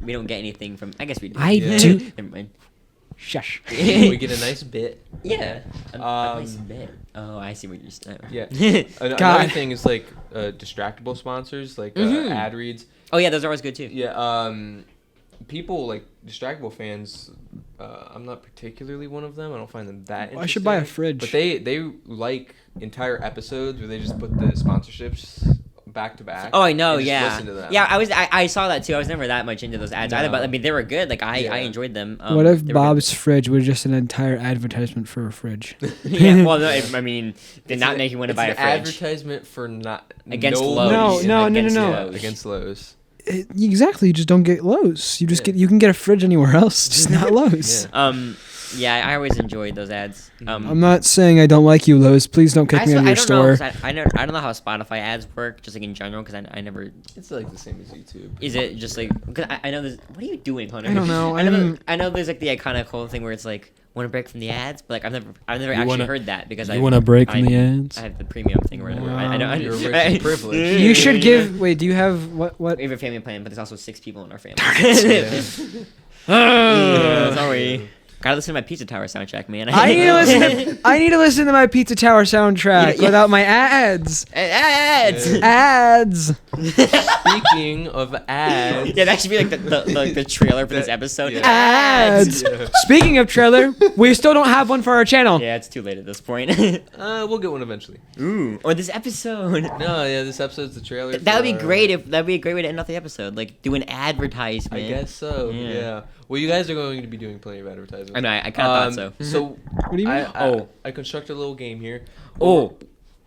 B: we don't get anything from. I guess we do.
A: I
C: Yeah.
A: do.
B: Never mind.
A: Shush.
C: we get a nice bit.
B: Yeah. A nice
C: Um,
B: bit. Oh, I see what you're saying.
C: Yeah.
A: God.
C: Another thing is like distractible sponsors, like ad reads.
B: Oh yeah, those are always good too.
C: Yeah. People like distractible fans. I'm not particularly one of them. I don't find them that interesting.
A: I should buy a fridge.
C: But they like entire episodes where they just put the sponsorships back to back.
B: Oh, I know.
C: and just
B: Yeah.
C: Listen to them.
B: Yeah, I saw that too. I was never that much into those ads either,
C: No.
B: but I mean they were good. Like I
C: Yeah.
B: enjoyed them.
A: What if
B: they were
A: Bob's fridge was just an entire advertisement for a fridge?
B: good. Yeah. Well, no, I mean, did not make you want to
C: it's
B: buy a
C: an
B: fridge.
C: advertisement for not
B: Against
C: no
B: Lowe's.
A: No,
B: Against
A: no.
B: Lowe's.
C: against Lowe's.
A: Exactly. You just don't get Lowe's. You just
C: Yeah.
A: you can get a fridge anywhere else, just not Lowe's.
C: Yeah.
B: Yeah, I always enjoyed those ads.
A: I'm not saying I don't like you, Lowe's. Please don't kick me out of your
B: don't know,
A: store.
B: 'cause I don't know how Spotify ads work, just like in general, because I never.
C: It's like the same as YouTube.
B: Is it just like? Because I know there's. What are you doing, Hunter?
A: I don't know,
B: I know there's like the iconic whole thing where it's like want to break from the ads, but like I've never actually
A: wanna-
B: heard that because
A: you wanna break from the ads?
B: I have the premium thing or whatever. I don't.
C: You're rich and privileged.
A: You should give. Wait, do you have what?
B: We have a family plan, but there's also 6 people in our family.
A: Uh,
B: Sorry. Gotta listen to my Pizza Tower soundtrack, man.
A: I need to listen. I need to listen to my Pizza Tower soundtrack
B: Yeah.
A: without my ads.
B: Ads.
C: Yeah.
A: Ads.
C: Speaking of ads.
B: Yeah, that should be like the trailer for this episode.
C: yeah.
A: Ads.
C: Yeah.
A: Speaking of trailer, we still don't have one for our channel.
B: Yeah, it's too late at this point.
C: We'll get one eventually.
B: Ooh, or this episode.
C: No, yeah, this episode's the trailer.
B: That would be
C: for,
B: great if that'd be a great way to end off the episode. Like do an advertisement.
C: I guess so.
B: Yeah.
C: Yeah. Well, you guys are going to be doing plenty of advertisements.
B: I know. I kind of thought so.
C: So
A: What do you mean?
C: I constructed a little game here.
B: Oh,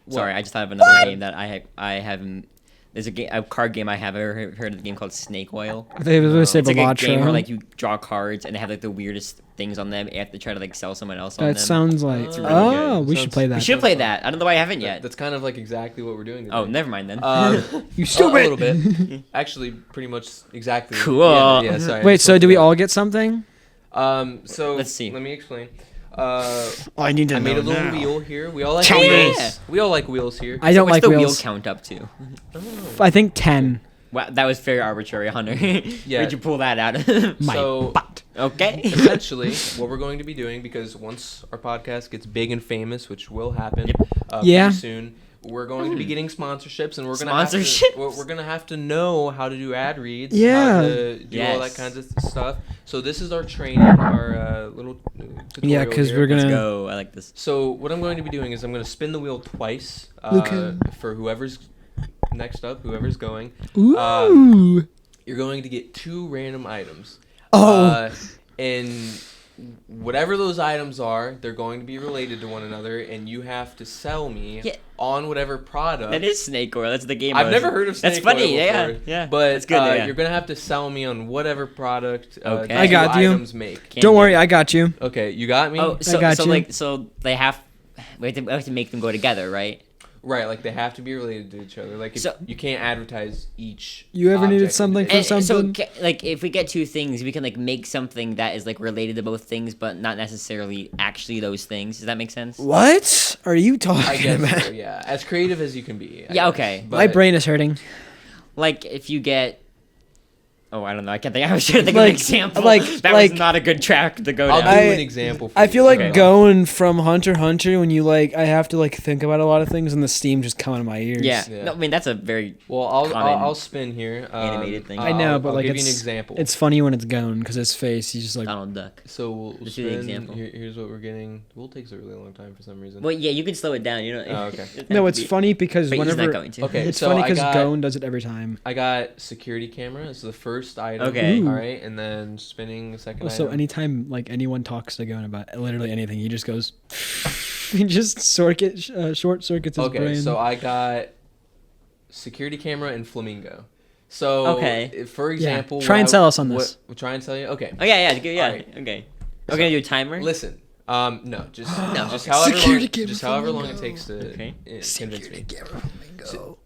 C: What?
B: sorry. I just thought of another game that I haven't. There's a card game I have. Ever heard of the game called Snake Oil?
A: They were gonna say
B: It's like a
A: Balatro.
B: game where like you draw cards and they have like the weirdest things on them. You have to try to like sell someone else on
A: That
B: them.
A: sounds like.
C: It's
B: really
A: Oh,
C: good.
A: we should
C: Sounds-
A: play
B: We
A: that.
B: should play that. I don't know why I haven't yet.
C: That's kind of like exactly what we're doing today.
B: Oh, never mind then.
A: You
C: A
A: stupid.
C: little bit. Actually, pretty much exactly.
B: Cool.
C: Yeah, sorry. I
A: Wait,
C: just
A: so
C: looked
A: do we
C: it up.
A: all get something?
C: So
B: Let's see.
C: Let me explain.
A: I need to
C: I made a little wheel here. We all like
A: Tell me.
C: wheels.
B: Yeah.
C: We all like wheels here.
A: I don't
B: What's
A: like
B: the
A: wheels.
B: wheel count up to?
A: I think 10.
B: Wow, that was very arbitrary, Hunter.
C: Yeah.
B: Where'd you pull that out of?
A: My
C: So-
A: butt.
B: Okay.
C: Essentially, what we're going to be doing, because once our podcast gets big and famous, which will happen
B: Yep.
A: Yeah.
C: pretty soon, we're going to be getting sponsorships, and we're gonna
B: Sponsorships?
C: Have to, we're gonna have to know how to do ad reads,
A: Yeah.
C: how to do all that
B: Yes.
C: kinds of stuff. So this is our training, our little tutorial.
A: Yeah, 'cause
C: here.
A: we're gonna-
B: Let's go. I like this.
C: So what I'm going to be doing is I'm going to spin the wheel twice
A: Okay.
C: for whoever's next up, whoever's going.
A: Ooh.
C: You're going to get 2 random items.
A: Oh.
C: And whatever those items are, they're going to be related to one another, and you have to sell me
B: Yeah.
C: on whatever product.
B: That is snake oil. That's the game.
C: I've never heard of snake
B: That's funny.
C: oil
B: Yeah,
C: before,
B: yeah.
C: But
B: That's good. yeah.
C: you're gonna have to sell me on whatever product
B: Okay.
C: the
B: I
A: got
C: two
A: you.
C: items make.
B: Can't
A: Don't
B: do
A: worry,
B: it.
A: I got you.
C: Okay, you got me.
B: Oh, so
A: got
B: so
A: you.
B: like so they have. We have to make them go together, right?
C: Right, like they have to be related to each other. Like if
B: So-
C: you can't advertise each.
A: You ever needed
C: object
A: something
C: individually.
A: for
B: And
A: something?
B: so, like, if we get two things, we can like make something that is like related to both things, but not necessarily actually those things. Does that make sense?
A: What are you
C: I
A: talking
C: guess
A: about?
C: so, yeah. As creative as you can be. I
B: Yeah,
C: guess.
B: okay.
A: My
C: But-
A: brain is hurting.
B: Like, if you get. Oh, I don't know. I can't think. I was trying to think
A: Like-
B: of an example.
A: like-
B: that
A: like-
B: was not a good track to go
C: I'll
B: down.
C: do
A: I-
C: an example. For
A: I feel like
B: Okay.
A: going from Hunter x Hunter when you like I have to like think about a lot of things and the steam just coming to my ears.
B: Yeah.
C: Yeah.
B: No, I mean that's a very.
C: Well, I'll
B: common
C: spin here.
B: animated thing.
A: I know,
C: I'll-
A: but
C: I'll
A: like
C: give you an
A: it's
C: example.
A: it's funny when it's going because his face he's just like
B: Donald Duck.
C: So we'll
B: Just do the
C: spin.
B: example.
C: Here's what we're getting. We'll takes a really long time for some reason.
B: Well, yeah, you can slow it down. You know.
C: Oh, okay.
A: no, it's funny because
B: But he's
A: whenever
B: not going to.
C: Okay.
A: it's
C: so
A: funny
C: I
A: because
C: got-
A: Gone does it every time.
C: I got security camera as the first item.
B: Okay.
A: Ooh.
C: All right, and then spinning the second
A: So
C: item.
A: anytime like anyone talks to Gone about literally anything, he just goes, he just short circuits his
C: Okay,
A: brain.
C: so I got security camera and flamingo. So
B: Okay.
C: for example,
A: Try and sell us on this.
C: Try and tell you. Okay.
B: Oh yeah, yeah, good, yeah.
C: Alright.
B: Okay. We're gonna do a timer.
C: Listen. No, just
B: No.
C: just however
A: Security
C: long,
A: camera
C: just however long it
A: flamingo.
C: takes to
B: Okay.
C: convince me. So,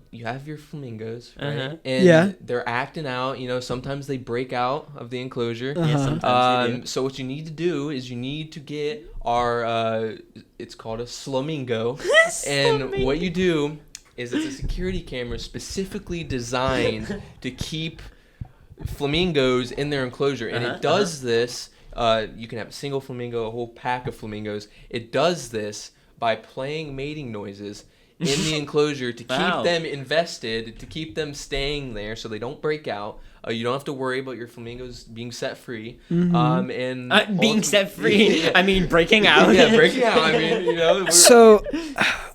C: you have your flamingos, right?
B: Uh-huh.
C: And
A: Yeah.
C: they're acting out. You know, sometimes they break out of the enclosure.
B: Yeah,
A: Uh-huh.
B: sometimes they do.
C: So what you need to do is you need to get our it's called a flamingo, and what you do is it's a security camera specifically designed to keep flamingos in their enclosure, and
B: Uh-huh,
C: it does this. You can have a single flamingo, a whole pack of flamingos. It does this by playing mating noises in the enclosure to keep
B: Wow.
C: them invested, to keep them staying there so they don't break out. You don't have to worry about your flamingos being set free.
A: Mm-hmm.
C: And
B: Being set free.
C: Yeah.
B: I mean, breaking out.
C: Yeah, breaking out. I mean, you know. we're-
A: So,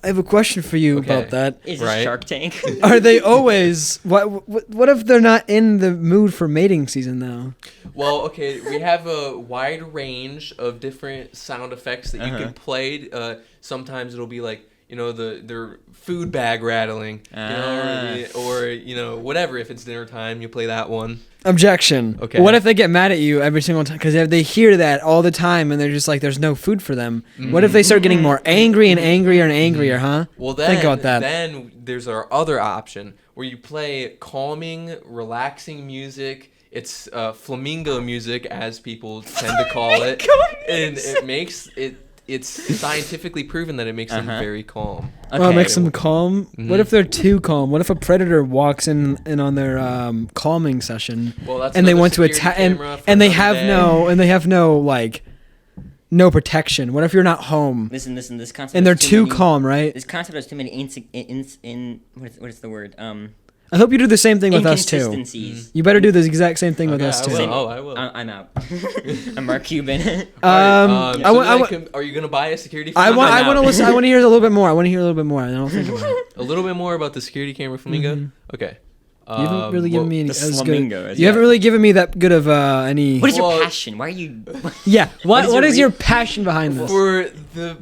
A: I have a question for you
C: Okay.
A: about that.
B: Is this
C: Right.
B: Shark Tank?
A: Are they always what if they're not in the mood for mating season though?
C: Well, okay, we have a wide range of different sound effects that you
B: Uh-huh.
C: can play. Sometimes it'll be like, you know, their food bag rattling, you know, or you know, whatever. If it's dinner time, you play that one.
A: Objection.
C: Okay.
A: What if they get mad at you every single time? Because if they hear that all the time and they're just like, there's no food for them. What if they start getting more angry and angrier and angrier, huh?
C: Well, then,
A: Think about that.
C: Then there's our other option where you play calming, relaxing music. It's flamingo music, as people tend to call it, and it makes it. It's scientifically proven that it makes them
B: Uh-huh.
C: very calm.
A: Oh, it makes
C: Okay.
A: them calm. What if they're too calm? What if a predator walks in on their calming session
C: Well, that's
A: and they
C: another
A: want to
C: security
A: attack
C: camera for
A: and they
C: another
A: have
C: day.
A: no like no protection? What if you're not home
B: Listen, this concept.
A: and they're
B: has
A: too
B: many-
A: calm, right?
B: This concept has too many what is the word?
A: I hope you do the same thing with us too.
B: Inconsistencies.
A: You better do the exact same thing with
C: Okay,
A: us
C: I
A: too.
C: will. Oh, I will.
B: I'm out. I'm Mark Cuban.
C: Alright,
A: I wa-
C: are you gonna buy a security?
A: I
C: flamingo?
A: want
B: I'm
A: to
B: out.
A: listen. I want to hear a little bit more. I want to hear a little bit more. I don't think about it.
C: a little bit more about the security camera flamingo. Okay.
A: You haven't really given me any.
B: the
A: as
B: flamingo,
A: good.
B: is
A: You haven't
B: that-
A: really given me that good of any.
B: What is your
C: Well-
B: passion? Why are you?
A: Yeah. What
B: your
A: is
B: re-
A: your passion behind this?
C: for the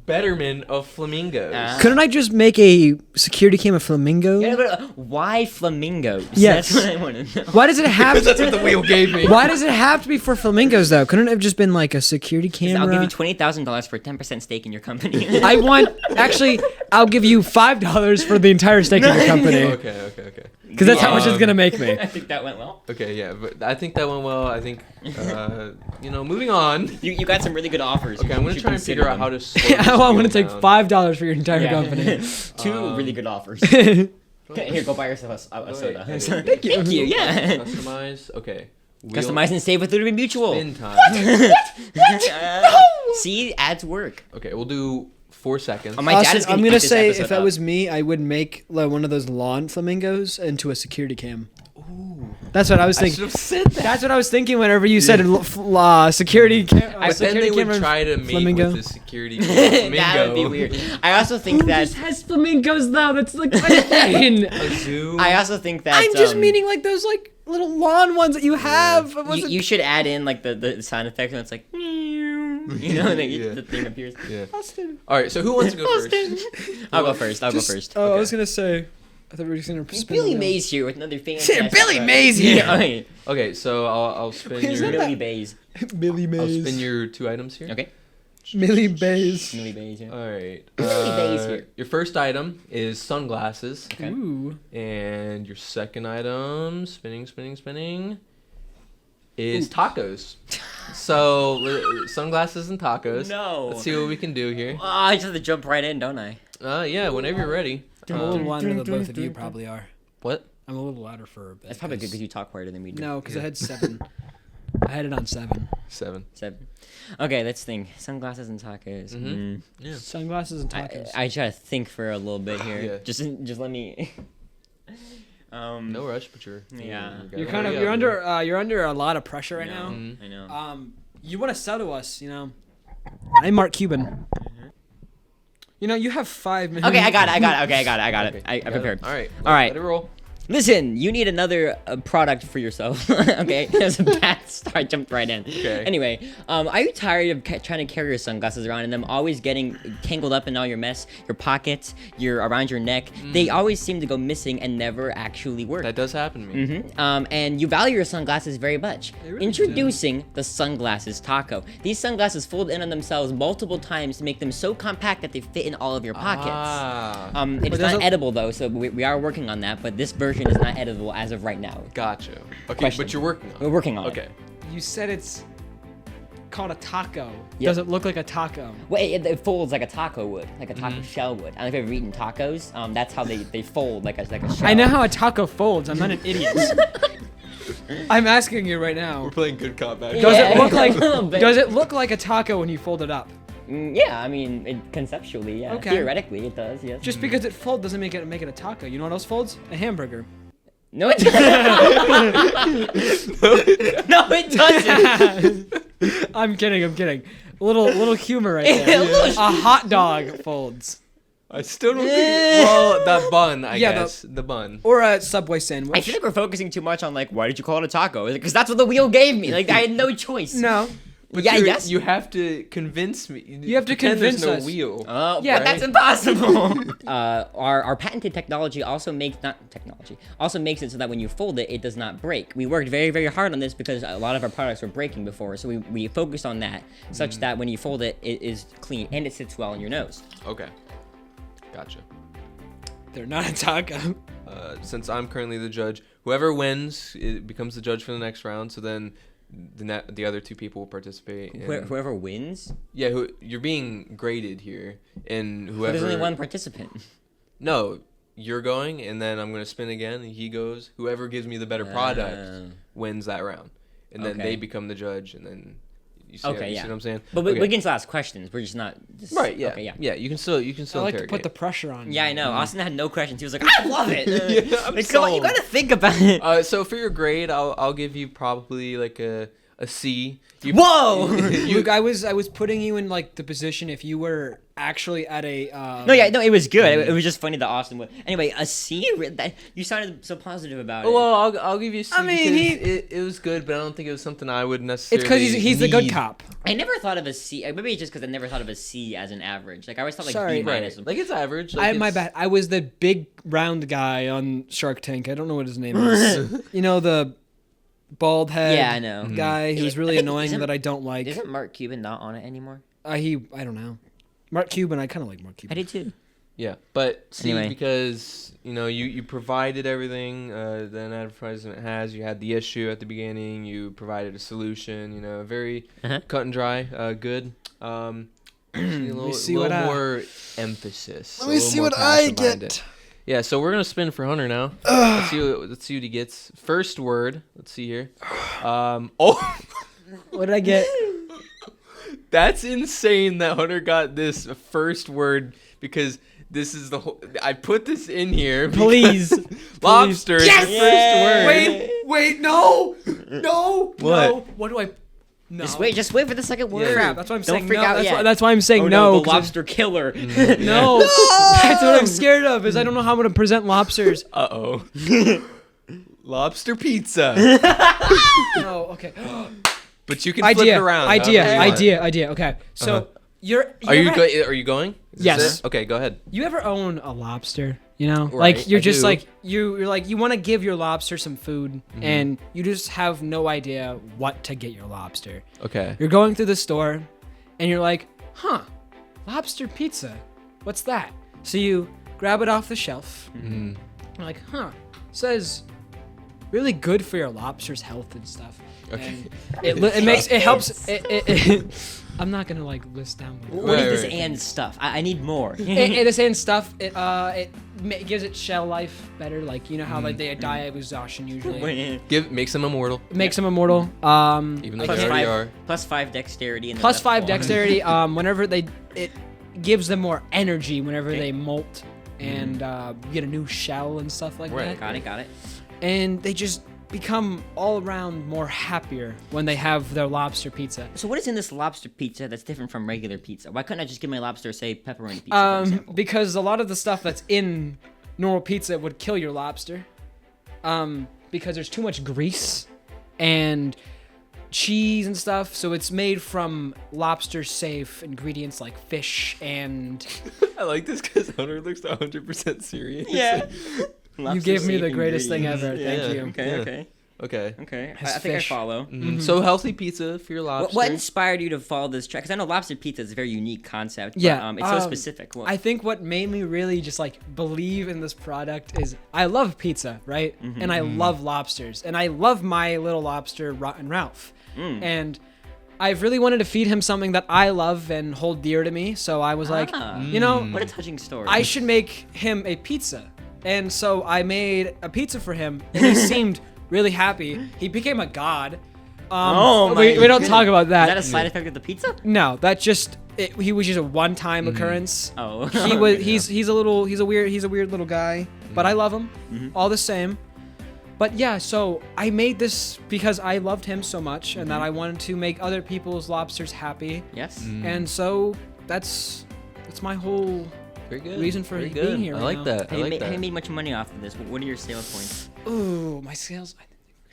C: betterment of flamingos.
A: Couldn't I just make a security cam of flamingo?
B: Yeah, but, why flamingos?
A: Yes.
B: That's what I want to know.
A: Why does it have
C: That's
A: to?
C: what the wheel gave me.
A: Why does it have to be for flamingos though? Couldn't it have just been like a security camera?
B: I'll give you $20,000 for a 10% stake in your company.
A: I want actually. I'll give you $5 for the entire stake of your company
C: Okay.
A: because that's how much it's
C: Um,
A: gonna make me.
B: I think that went well.
C: Okay, yeah, but I think that went well. I think, moving on.
B: You got some really good offers.
C: Okay, I'm
B: You
C: gonna
B: should
C: try and
B: consider
C: figure out how
B: them.
C: to. slow this
A: I'm gonna
C: wheel
A: take
C: down.
A: $5 for your entire
B: Yeah.
A: company.
B: Two really good offers.
A: Thank
B: Okay, here, go buy yourself a soda.
C: Wait,
B: Thank you. Yeah.
C: Customize. Okay. Wheel
B: Customize and save with Liberty Mutual.
C: Spin time.
B: See, ads work.
C: Okay, we'll do 4 seconds.
B: Oh, my dad
A: Austin,
B: is gonna
A: I'm
B: eat
A: gonna
B: this
A: say
B: episode
A: if that
B: up.
A: was me, I would make like, one of those lawn flamingos into a security cam.
C: Ooh.
A: That's what I was
C: I should
A: thinking.
C: have said that.
A: That's what I was thinking whenever you said security cam.
C: But then
A: security
C: they would
A: camera
C: try to mate
A: flamingo.
C: with the security flamingo.
B: That would be weird. I also think that.
A: has flamingos though? That's like insane.
C: A zoo.
B: I also think that.
A: I'm just meaning like those like little lawn ones that you have.
B: You should add in like the sound effect and it's like. You know, and then
C: Yeah.
B: the thing appears.
C: Yeah.
A: Austin.
C: All right. So who wants to go first?
B: I'll go first. I'll go first.
A: Oh, I
C: Okay.
A: was gonna say. I thought we were just gonna spin
B: Billy
A: the wheel.
B: Mays here with another fan.
A: Billy Mays here.
B: Yeah, okay.
C: Okay. So I'll spin
A: Is
C: your.
A: that
B: Billy Mays.
A: Billy
C: I'll
A: Mays.
C: spin your 2 items here.
B: Okay.
A: Millie Bays.
B: Millie Bays, yeah.
C: All right.
B: Bays here.
C: Your first item is sunglasses,
B: Okay.
A: Ooh.
C: and your second item, spinning, is tacos. So sunglasses and tacos.
B: No.
C: Let's see what we can do here.
B: Oh, I just have to jump right in, don't I?
C: Yeah, whenever you're ready.
A: I'm a little louder than both of you probably are.
C: What?
A: I'm a little louder for.
B: That's probably good because you talk quieter than we do.
A: No, because I had 7. I had it on 7.
C: 7.
B: 7. Okay, let's think. Sunglasses and tacos.
C: Mhm. Yeah.
A: Sunglasses and tacos.
B: I try to think for a little bit here.
C: Yeah.
B: Just let me.
C: No rush, but you're.
B: Yeah.
A: you're under a lot of pressure right now.
C: Mhm.
B: I know.
A: You want to sell to us, you know? I'm Mark Cuban. You know, you have 5 minutes.
B: Okay, I got it. Okay, I got it.
C: Okay,
B: I
C: you got it?
B: prepared.
C: All right.
B: All right.
C: Let it roll.
B: Listen, you need another product for yourself. Okay, that's a bad start. I jumped right in.
C: Okay.
B: Anyway, are you tired of trying to carry your sunglasses around and them always getting tangled up in all your mess, your pockets, around your neck? They always seem to go missing and never actually work.
C: That does happen to me.
B: And you value your sunglasses very much.
A: They really
B: Introducing the Sunglasses Taco. These sunglasses fold in on themselves multiple times to make them so compact that they fit in all of your pockets.
C: Ah.
B: It is
A: there's
B: not
A: a-
B: edible though, so we are working on that. But this version is not edible as of right now.
C: Gotcha. Okay,
B: Question.
C: but you're working on
B: We're
C: it.
B: working on it.
C: Okay.
A: You said it's called a taco.
B: Yeah.
A: Does it look like a taco?
B: Well, it folds like a taco would, like a taco shell would. I don't know if you've ever eaten tacos. That's how they fold like a shell.
A: I know how a taco folds. I'm not an idiot. I'm asking you right now.
C: We're playing good cop back.
A: Does
B: Yeah,
A: it look like
B: a little bit.
A: Does it look like a taco when you fold it up?
B: Yeah, I mean, conceptually, yeah.
A: Okay.
B: Theoretically, it does. Yes.
A: Just because it folds doesn't make it a taco. You know what else folds? A hamburger.
B: No, it doesn't. No, it doesn't.
A: I'm kidding. A little humor right
B: A
A: there.
B: little
A: A hot dog folds.
C: I still don't think. Well, that bun, I
A: Yeah,
C: guess. The bun.
A: Or a Subway
B: I
A: sandwich.
B: feel like we're focusing too much on like, why did you call it a taco? Because that's what the wheel gave me. Like I had no choice.
A: No.
C: But
B: Yeah,
C: you,
B: yes.
C: You have to convince me.
A: You have to
C: pretend
A: convince
C: there's
A: us.
C: no wheel.
B: Oh,
A: Yeah,
B: yeah, that's impossible. Our patented technology also makes it so that when you fold it, it does not break. We worked very, very hard on this because a lot of our products were breaking before, so we focused on that, such that when you fold it, it is clean and it sits well on your nose.
C: Okay. Gotcha.
A: They're not a taco.
C: Since I'm currently the judge, whoever wins it becomes the judge for the next round. So then the other 2 people will participate. And,
B: Whoever wins,
C: yeah, you're being graded here, and whoever.
B: there's only one participant.
C: No, you're going, and then I'm gonna spin again, and he goes. Whoever gives me the better product wins that round, and then
B: Okay.
C: they become the judge, and then. You see,
B: Okay,
C: you
B: yeah.
C: see what I'm saying?
B: But
C: Okay.
B: we can still ask questions. We're just not.
C: Right. Yeah.
B: Okay, yeah.
C: You can still.
A: I like to
C: interrogate.
A: put the pressure on.
B: Yeah, I
A: you.
B: know. Austin had no questions. He was like, I love it.
C: Yeah, I'm
B: Like, come on, you
C: sold.
B: gotta think about it.
C: So for your grade, I'll give you probably like a C.
B: Whoa!
A: Luke, I was putting you in like the position if you were actually at a.
B: No, it was good. It was just funny that Austin would. Anyway, a C. You sounded so positive about it.
C: Well, I'll give you a C.
A: I mean,
C: because it was good, but I don't think it was something I would necessarily.
A: It's because he's the good
C: need.
A: cop.
B: I never thought of a C. Maybe it's just because I never thought of a C as an average. Like I always thought like
A: Sorry.
B: B minus.
C: Right. Like it's average. Like
A: My
C: it's-
A: bad. I was the big round guy on Shark Tank. I don't know what his name is. You know, the bald head.
B: Yeah, I know.
A: Guy who was really
B: I think-
A: annoying
B: isn't-
A: that I don't like.
B: Isn't Mark Cuban not on it anymore?
A: I don't know. Mark Cuban. I kind of like Mark
B: I
A: Cuban.
B: did too.
C: Yeah, but see,
B: Anyway.
C: because you provided everything that an advertisement has. You had the issue at the beginning. You provided a solution. Very
B: Uh-huh.
C: cut and dry. Good. A little,
A: see what
C: more emphasis.
A: Let
C: a
A: me
C: little
A: see
C: more
A: what I
C: passion behind
A: get.
C: it. Yeah, so we're gonna spin for Hunter now. Let's see what he gets. First word. Let's see here. Oh,
A: What did I get?
C: that's insane that Hunter got this first word because this is the whole. I put this in here. because
A: Please.
C: lobster is
A: Yes!
C: the first word.
A: Wait, no.
C: What?
A: No. What do I? No.
B: Just wait for the second word.
A: Crap, that's why I'm
B: Don't
A: saying
B: freak
A: no.
B: out yet.
A: That's why I'm saying
B: Oh,
A: no.
B: the
A: 'cause I'm-
B: lobster killer.
A: No. That's what I'm scared of. Is I don't know how I'm gonna present lobsters.
C: Uh-oh. Lobster pizza.
A: No. Okay.
C: But you can flip it around. however you want.
A: Idea. Okay. So
C: Are you going? Is
A: Yes.
C: this it? Okay, go ahead.
A: You ever own a lobster? You know,
C: Right,
A: like you're
C: I
A: just
C: do.
A: like you're like you want to give your lobster some food, and you just have no idea what to get your lobster.
C: Okay.
A: You're going through the store, and you're like, huh, lobster pizza. What's that? So you grab it off the shelf.
C: Mm.
A: You're like, huh, says really good for your lobster's health and stuff.
C: Okay.
A: And it helps. I'm not gonna like list down.
B: What is this
C: Right.
B: and stuff? I need more.
A: This and stuff. It gives it shell life better. Like you know how like they die of exhaustion usually.
C: Makes them immortal.
A: Makes them immortal.
C: Even though
B: Plus
C: they already
B: five,
C: are.
B: plus 5 dexterity. And
A: Plus 5 dexterity. Whenever it gives them more energy whenever they molt and get a new shell and stuff like that.
B: Got it.
A: And they just become all around more happier when they have their lobster pizza.
B: So what is in this lobster pizza that's different from regular pizza? Why couldn't I just give my lobster, say, pepperoni pizza, for example?
A: Because a lot of the stuff that's in normal pizza would kill your lobster. Because there's too much grease and cheese and stuff. So it's made from lobster safe ingredients like fish and.
C: I like this because Hunter looks 100% serious.
B: Yeah.
A: You gave me the greatest thing ever.
C: Yeah.
A: Thank you.
B: Okay.
C: Okay.
B: I
A: Has
B: think I
A: fish.
B: follow.
C: So healthy pizza for your lobster.
B: What inspired you to follow this track? Because I know lobster pizza is a very unique concept. But,
A: Yeah,
B: it's so specific. What?
A: I think what made me really just like believe in this product is I love pizza, right? And I love lobsters, and I love my little lobster, Rotten Ralph. And I've really wanted to feed him something that I love and hold dear to me. So I was like, you know,
B: what a touching story.
A: I should make him a pizza. And so I made a pizza for him, and he seemed really happy. He became a god.
B: Oh my
A: we don't
B: goodness.
A: talk about that.
B: Is that a side effect of the pizza?
A: No, that just he was just a one-time occurrence.
B: Oh.
A: He was he's a weird little guy, but I love him all the same. But yeah, so I made this because I loved him so much and that I wanted to make other people's lobsters happy.
B: Yes.
A: And so that's my whole
C: Very good.
A: reason for
C: Very
A: being
C: good.
A: here
C: I
A: right
C: like
A: now.
C: that. I
B: Have
C: like
B: you
C: that.
B: made much money off of this? What are your sales points?
A: Ooh, my sales.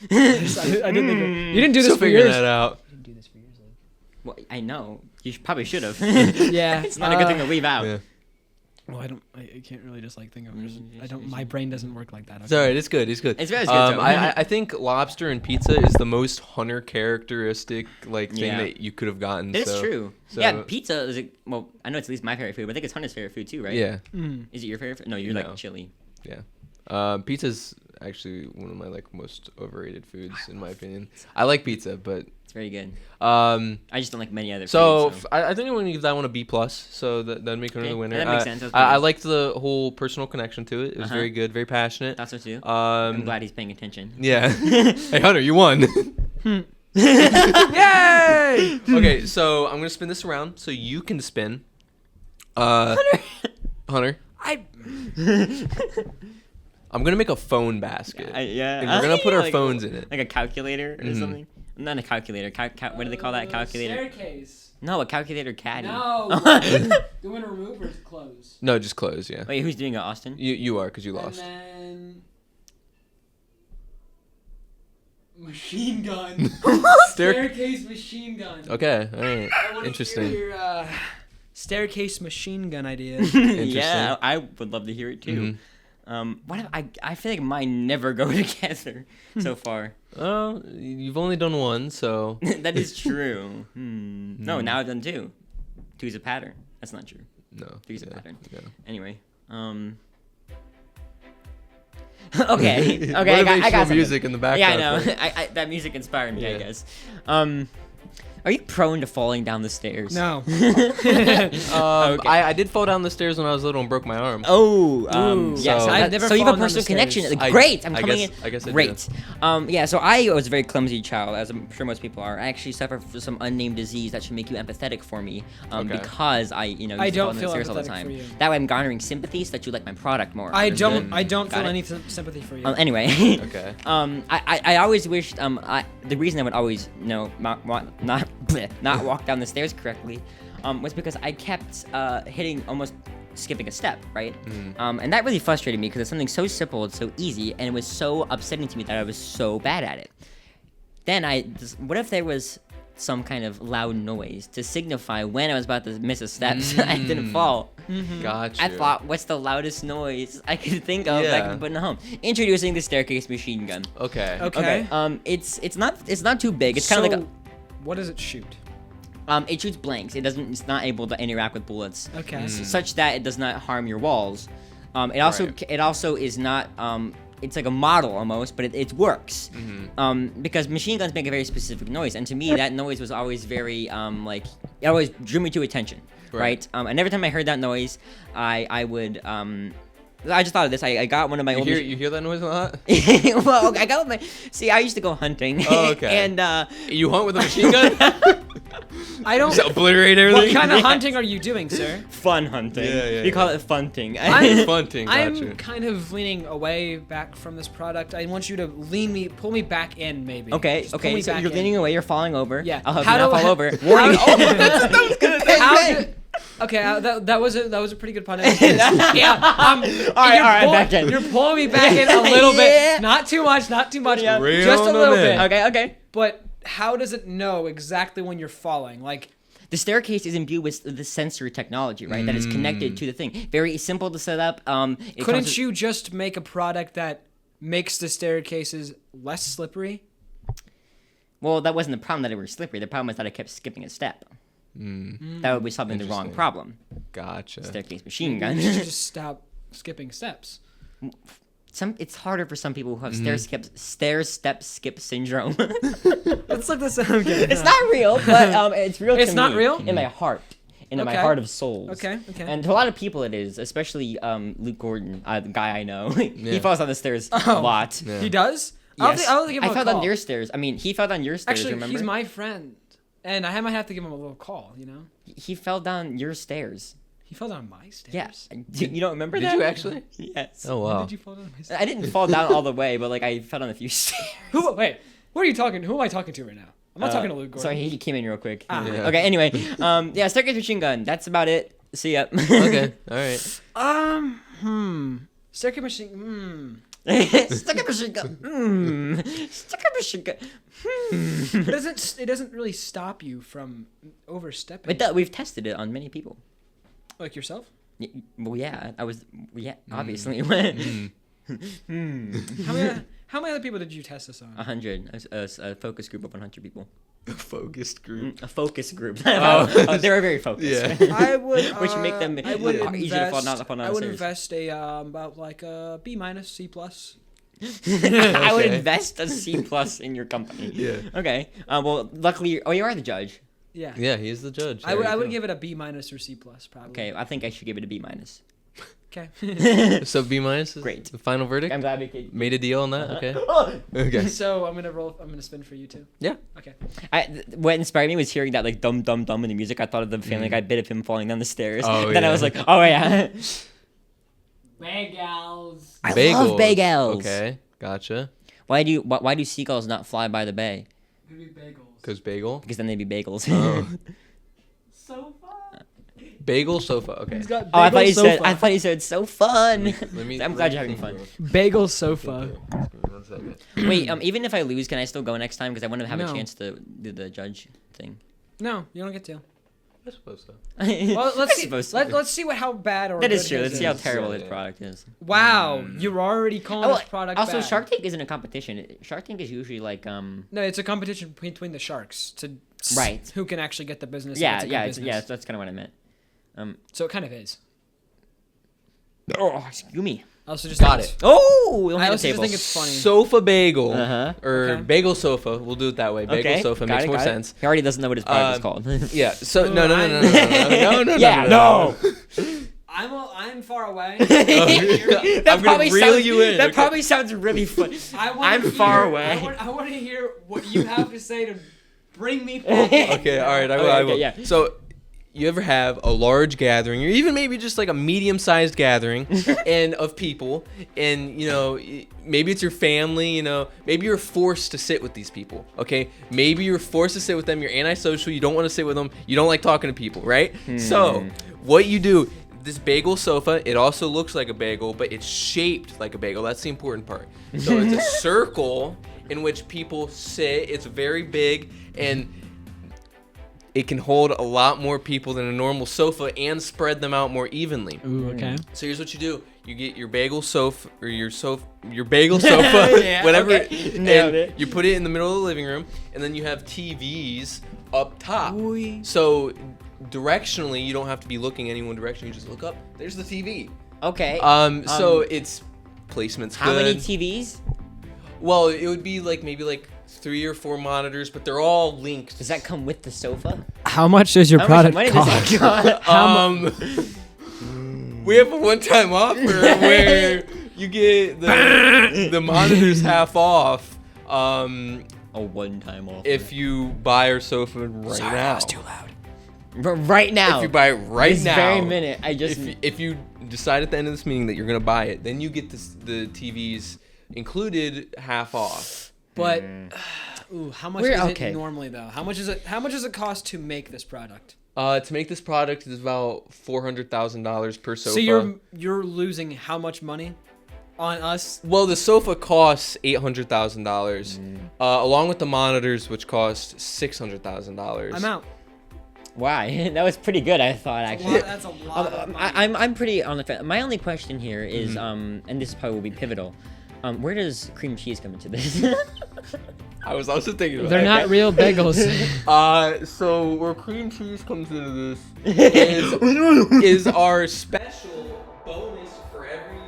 A: I didn't think you didn't do this
C: Still
A: for
C: figuring
A: years.
C: that out.
A: You didn't do this for years.
B: Well, I know. You probably should have.
A: Yeah,
B: It's not a good thing to leave out.
C: Yeah.
A: Well, I can't really just like think of it. I don't. My brain doesn't work like that.
C: It's alright. It's good. It's good.
B: It's very good, though.
C: I think lobster and pizza is the most Hunter characteristic thing
B: Yeah.
C: that you could have gotten.
B: It's
C: so,
B: true.
C: so-
B: Yeah, pizza is well, I know it's at least my favorite food, but I think it's Hunter's favorite food too, right?
C: Yeah.
B: Is it your favorite food? No, you're
C: No.
B: like chili.
C: Yeah. Pizza's actually one of my most overrated foods in my opinion. I like pizza, but
B: It's very good.
C: I
B: I just don't like many other
C: so
B: foods.
C: I think I'm gonna give that one a B plus. So that'd make Hunter
B: Okay,
C: the winner.
B: that makes sense. That's
C: I
B: good.
C: liked the whole personal connection to it. It was
B: Uh-huh.
C: very good, very passionate.
B: Thought so too. I'm
C: Um,
B: glad he's paying attention.
C: yeah. Hey Hunter, you won.
A: Yay!
C: Okay, so I'm gonna spin this around so you can spin. Hunter, I'm gonna make a phone basket.
B: Yeah.
C: And we're gonna put our
B: like,
C: phones in it.
B: Like a calculator or
C: Mhm.
B: something. Not a calculator. What do they call that? Calculator.
A: Staircase.
B: No, a calculator caddy.
A: No. The winner removers close.
C: No, just close. Yeah.
B: Wait, who's doing it? Austin?
C: You are because you lost.
A: And then machine gun. Staircase machine gun.
C: Okay. All right.
A: I wanna
C: Interesting.
A: hear your, staircase machine gun idea.
B: Yeah, I would love to hear it too. What I feel like mine never go together so far.
C: Oh, you've only done one, so.
B: That is true. No, now I've done two. Two's a pattern. That's not true.
C: No.
B: Three's a
C: yeah,
B: pattern.
C: yeah.
B: Anyway, okay, I got
C: Motivational
B: something.
C: music in the background.
B: Yeah, I know.
C: for-
B: I that music inspired me, I
C: Yeah.
B: guess. Are you prone to falling down the stairs?
A: No.
B: Okay.
C: I did fall down the stairs when I was little and broke my arm.
B: Oh,
A: Ooh.
B: yeah.
C: So-
B: So,
A: I've never
B: so you have a
A: fallen down the
B: personal connection.
A: stairs.
B: Like, great. I'm
C: I
B: coming
C: guess-
B: in.
C: I guess I do.
B: Great. Yeah. So I was a very clumsy child, as I'm sure most people are. I actually suffer from some unnamed disease that should make you empathetic for me,
C: Okay.
B: because I, used
A: I
B: to fall
A: don't
B: down the
A: feel
B: stairs all the
A: empathetic
B: time.
A: for you.
B: That way, I'm garnering sympathy so that you like my product more.
A: I
B: Understood?
A: don't
B: Got
A: feel
B: it.
A: any sympathy for you.
B: Anyway.
C: Okay.
B: I always wished the reason I would always not walk down the stairs correctly was because I kept hitting almost skipping a step, right? And that really frustrated me because it's something so simple and so easy, and it was so upsetting to me that I was so bad at it. Then what if there was some kind of loud noise to signify when I was about to miss a step so I didn't fall?
C: Gotcha.
B: I thought, what's the loudest noise I could think of that I
C: Yeah.
B: can put in a home? Introducing the staircase machine gun.
C: Okay.
A: Okay.
B: It's not too big. It's kind of like
A: what does it shoot?
B: It shoots blanks. It's not able to interact with bullets.
A: Okay.
B: Such that it does not harm your walls. It also is not. It's like a model almost, but it works. Because machine guns make a very specific noise, and to me that noise was always very like it always drew me to attention. Right. And every time I heard that noise, I would. I just thought of this. I got one of my old.
C: You hear that noise a lot?
B: Well, okay, I got my. See, I used to go hunting.
C: Oh, okay.
B: And
C: you hunt with a machine gun?
A: I don't.
C: Just obliterate everything.
A: What kind of hunting are you doing, sir?
B: fun hunting.
C: Yeah.
B: We call it funting.
C: Funting,
A: I'm
C: gotcha.
A: kind of leaning away back from this product. I want you to pull me back in, maybe.
B: Okay.
A: Just pull me
B: So
A: back
B: you're
A: in.
B: leaning away. You're falling over.
A: Yeah.
B: I'll help
A: How
B: you not
A: do
B: fall
A: I-
B: over.
A: how-
B: Warning.
C: that was good.
A: Okay, that was a pretty good pun. Yeah.
B: All right, back in.
A: You're pulling me back in a little
B: Yeah.
A: bit, not too much,
B: Yeah.
C: Reel
A: just a
C: them
A: little
C: in.
A: bit.
B: Okay.
A: But how does it know exactly when you're falling? Like,
B: The staircase is imbued with the sensory technology, right? That is connected to the thing. Very simple to set up.
A: couldn't you just make a product that makes the staircases less slippery?
B: Well, that wasn't the problem that it was slippery. The problem was that I kept skipping a step. That would be solving the wrong
C: Interesting.
B: problem.
C: Gotcha.
B: Staircase machine gun.
A: You should just stop skipping steps.
B: It's harder for some people who have stair step skip syndrome.
A: Let's look this up. Okay.
B: It's not real, but it's real.
A: It's
B: to
A: not
B: me,
A: real?
B: in my heart, in my
A: Okay.
B: heart of souls.
A: Okay.
B: And to a lot of people, it is, especially Luke Gordon, the guy I know. He
C: Yeah.
B: falls down the stairs a
A: Oh.
B: lot.
C: Yeah.
A: He does?
B: Yes.
A: I don't think
B: I fell down your stairs. I mean, he fell down your stairs.
A: Actually,
B: remember?
A: he's my friend. And I might have to give him a little call, you know?
B: He fell down your stairs.
A: He fell down my stairs?
B: Yes. You don't remember
C: Did
B: that?
C: you actually?
B: Yes.
C: Oh
A: When
C: wow.
A: did you fall down my stairs?
B: I didn't fall down all the way, but like I fell down a few stairs.
A: Wait, what are you talking? Who am I talking to right now? I'm not talking to Luke Gordon.
B: Sorry, he came in real quick.
A: Ah.
C: Yeah.
B: Okay, anyway. Yeah, staircase machine gun. That's about it. See ya.
C: Okay. All right.
A: Staircase machine.
B: Staircase machine gun. Staircase machine gun.
A: It doesn't really stop you from overstepping.
B: We've tested it on many people.
A: Like yourself?
B: Well, yeah, obviously.
A: How many other people did you test this on?
B: 100. A focus group of 100 people.
C: Focused group.
B: A focus group.
C: Oh.
B: They were very focused.
C: Yeah.
A: I would.
B: Which make them
A: I would
B: easier to fall down
A: invest.
B: the
A: I would
B: stairs.
A: invest about like a B minus, C plus.
B: I would
C: Okay.
B: invest a C plus in your company.
C: Yeah.
B: Okay. Well, luckily, you are the judge.
A: Yeah.
C: Yeah, he's the judge.
A: I would give it a B minus or C plus probably.
B: Okay, I think I should give it a B minus.
A: Okay.
C: So B minus is
B: Great.
C: the final verdict.
B: I'm glad we could.
C: Made a deal on that. Okay.
B: Oh!
C: Okay.
A: So I'm gonna spin for you too.
C: Yeah.
A: Okay.
B: What inspired me was hearing that like dum dum dum in the music. I thought of the Family Guy bit of him falling down the stairs.
C: Oh,
B: Then I
C: yeah.
B: was like, oh yeah.
A: Bagels.
B: I love bagels.
C: Okay. Gotcha.
B: Why do seagulls not fly by the bay?
A: Bagels.
C: Cause bagel.
B: Because then they'd be bagels.
C: Oh.
A: So fun.
C: Bagel sofa. Okay.
A: He's got
B: Oh, I
A: bagel
B: thought you said so fun.
C: Let me.
B: I'm glad you're having fun.
A: Bagel sofa.
C: One second.
B: Wait, even if I lose, can I still go next time? Because I want to have
A: No.
B: a chance to do the judge thing.
A: No, you don't get to.
C: I suppose so.
A: Well, let's see.
B: Supposed to.
A: Let's see how bad or
B: That is
A: good
B: true.
A: his
B: Let's see how
A: is.
B: terrible
C: Yeah,
B: this
C: yeah.
B: product is.
A: Wow, you're already calling
B: Oh,
A: this product
B: also,
A: bad.
B: Shark Tank isn't a competition. Shark Tank is usually like
A: No, it's a competition between the sharks to
B: Right.
A: who can actually get the business. and
B: yeah,
A: it's a good
B: yeah,
A: business.
B: that's kind of what I meant.
A: So it kind of is.
B: Oh, excuse me.
A: I also just
C: Got
A: think
C: it.
B: Oh,
A: I
B: on the
A: also just
B: table.
A: think it's funny.
C: Sofa bagel.
B: Uh-huh.
C: Or
A: Okay.
C: bagel sofa. We'll do it that way. Bagel
B: Okay,
C: sofa
B: got
C: makes
B: it,
C: more
B: got it.
C: sense.
B: He already doesn't know what his product is called.
C: Yeah. So
A: Oh,
C: no.
B: Yeah, no.
A: I'm far away.
B: That
C: I'm gonna reel
B: sounds,
C: you in.
B: That
C: okay.
B: probably sounds really fun. I'm far away.
A: I want to hear what you have to say to bring me back. in.
C: Okay. All right. I will.
B: Okay,
C: I will.
B: yeah.
C: So. You ever have a large gathering, or even maybe just like a medium-sized gathering, and of people, and you know, maybe it's your family, you know, maybe you're forced to sit with these people, okay? Maybe you're forced to sit with them. You're antisocial. You don't want to sit with them. You don't like talking to people, right? So, what you do? This bagel sofa, it also looks like a bagel, but it's shaped like a bagel. That's the important part. So it's a circle in which people sit. It's very big, and it can hold a lot more people than a normal sofa and spread them out more evenly.
A: Ooh, okay.
C: So here's what you do. You get your bagel sofa, or your bagel sofa,
B: Yeah,
C: whatever,
B: okay. Nailed
C: and
B: it.
C: you put it in the middle of the living room, and then you have TVs up top.
A: Ooh.
C: So directionally, you don't have to be looking any one direction. You just look up. There's the TV.
B: Okay.
C: So it's placement's
B: how
C: good.
B: many TVs?
C: Well, it would be like maybe like 3 or 4 monitors, but they're all linked.
B: Does that come with the sofa?
A: How much does your
B: How
A: product
B: much money
A: cost?
B: does that cost?
C: We have a one-time offer where you get the monitors half off.
B: A one-time offer.
C: If you buy our sofa right
A: Sorry,
C: now.
A: that was too loud.
B: Right now.
C: If you buy it right
B: this
C: now.
B: very minute, I just.
C: If you decide at the end of this meeting that you're gonna buy it, then you get the TVs included half off.
A: But ooh, how much
B: We're
A: is
B: okay.
A: it normally though? How much does it cost to make this product?
C: To make this product is about $400,000 per sofa.
A: So you're losing how much money on us?
C: Well, the sofa costs $800,000, along with the monitors, which cost $600,000.
A: I'm out.
B: Why? That was pretty good, I thought, actually.
A: That's a lot. Of money.
B: I'm pretty on the fence. My only question here is, and this probably will be pivotal. Where does cream cheese come into this?
C: I was also thinking about
A: They're
C: that.
A: not real bagels.
C: So where cream cheese comes into this is our special bonus for every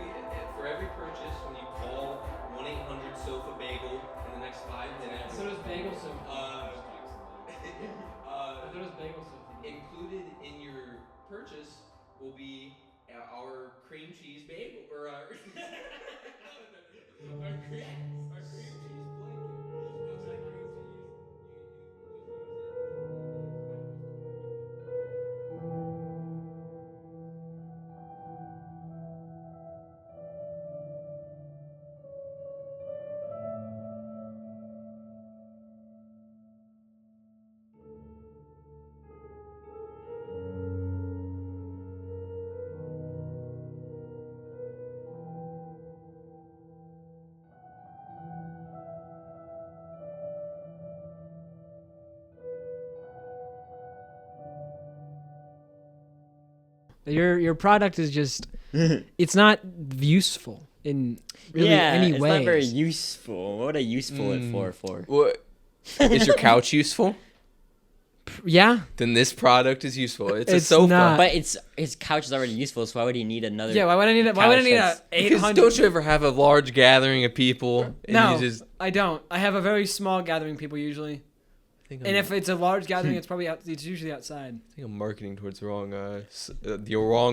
C: purchase when you call 1-800-SOFA-BAGEL in the next 5 minutes.
A: does bagel soup.
C: Included in your purchase will be our cream cheese bagel or our cream cheese blanket.
A: Your product is just it's not useful in really any
B: it's
A: way.
B: not very useful. What would I useful it for?
C: What is your couch useful?
A: Yeah.
C: Then this product is useful. It's a
A: It's
C: sofa.
A: not.
B: But his couch is already useful, so why would he need another?
A: Yeah, why would I need it? Why would I need a
B: Couch
C: Because
A: 800?
C: don't you ever have a large gathering of people? And
A: No,
C: you just,
A: I don't. I have a very small gathering of people usually. And if it's a large gathering, it's probably it's usually outside.
C: I think I'm marketing towards the wrong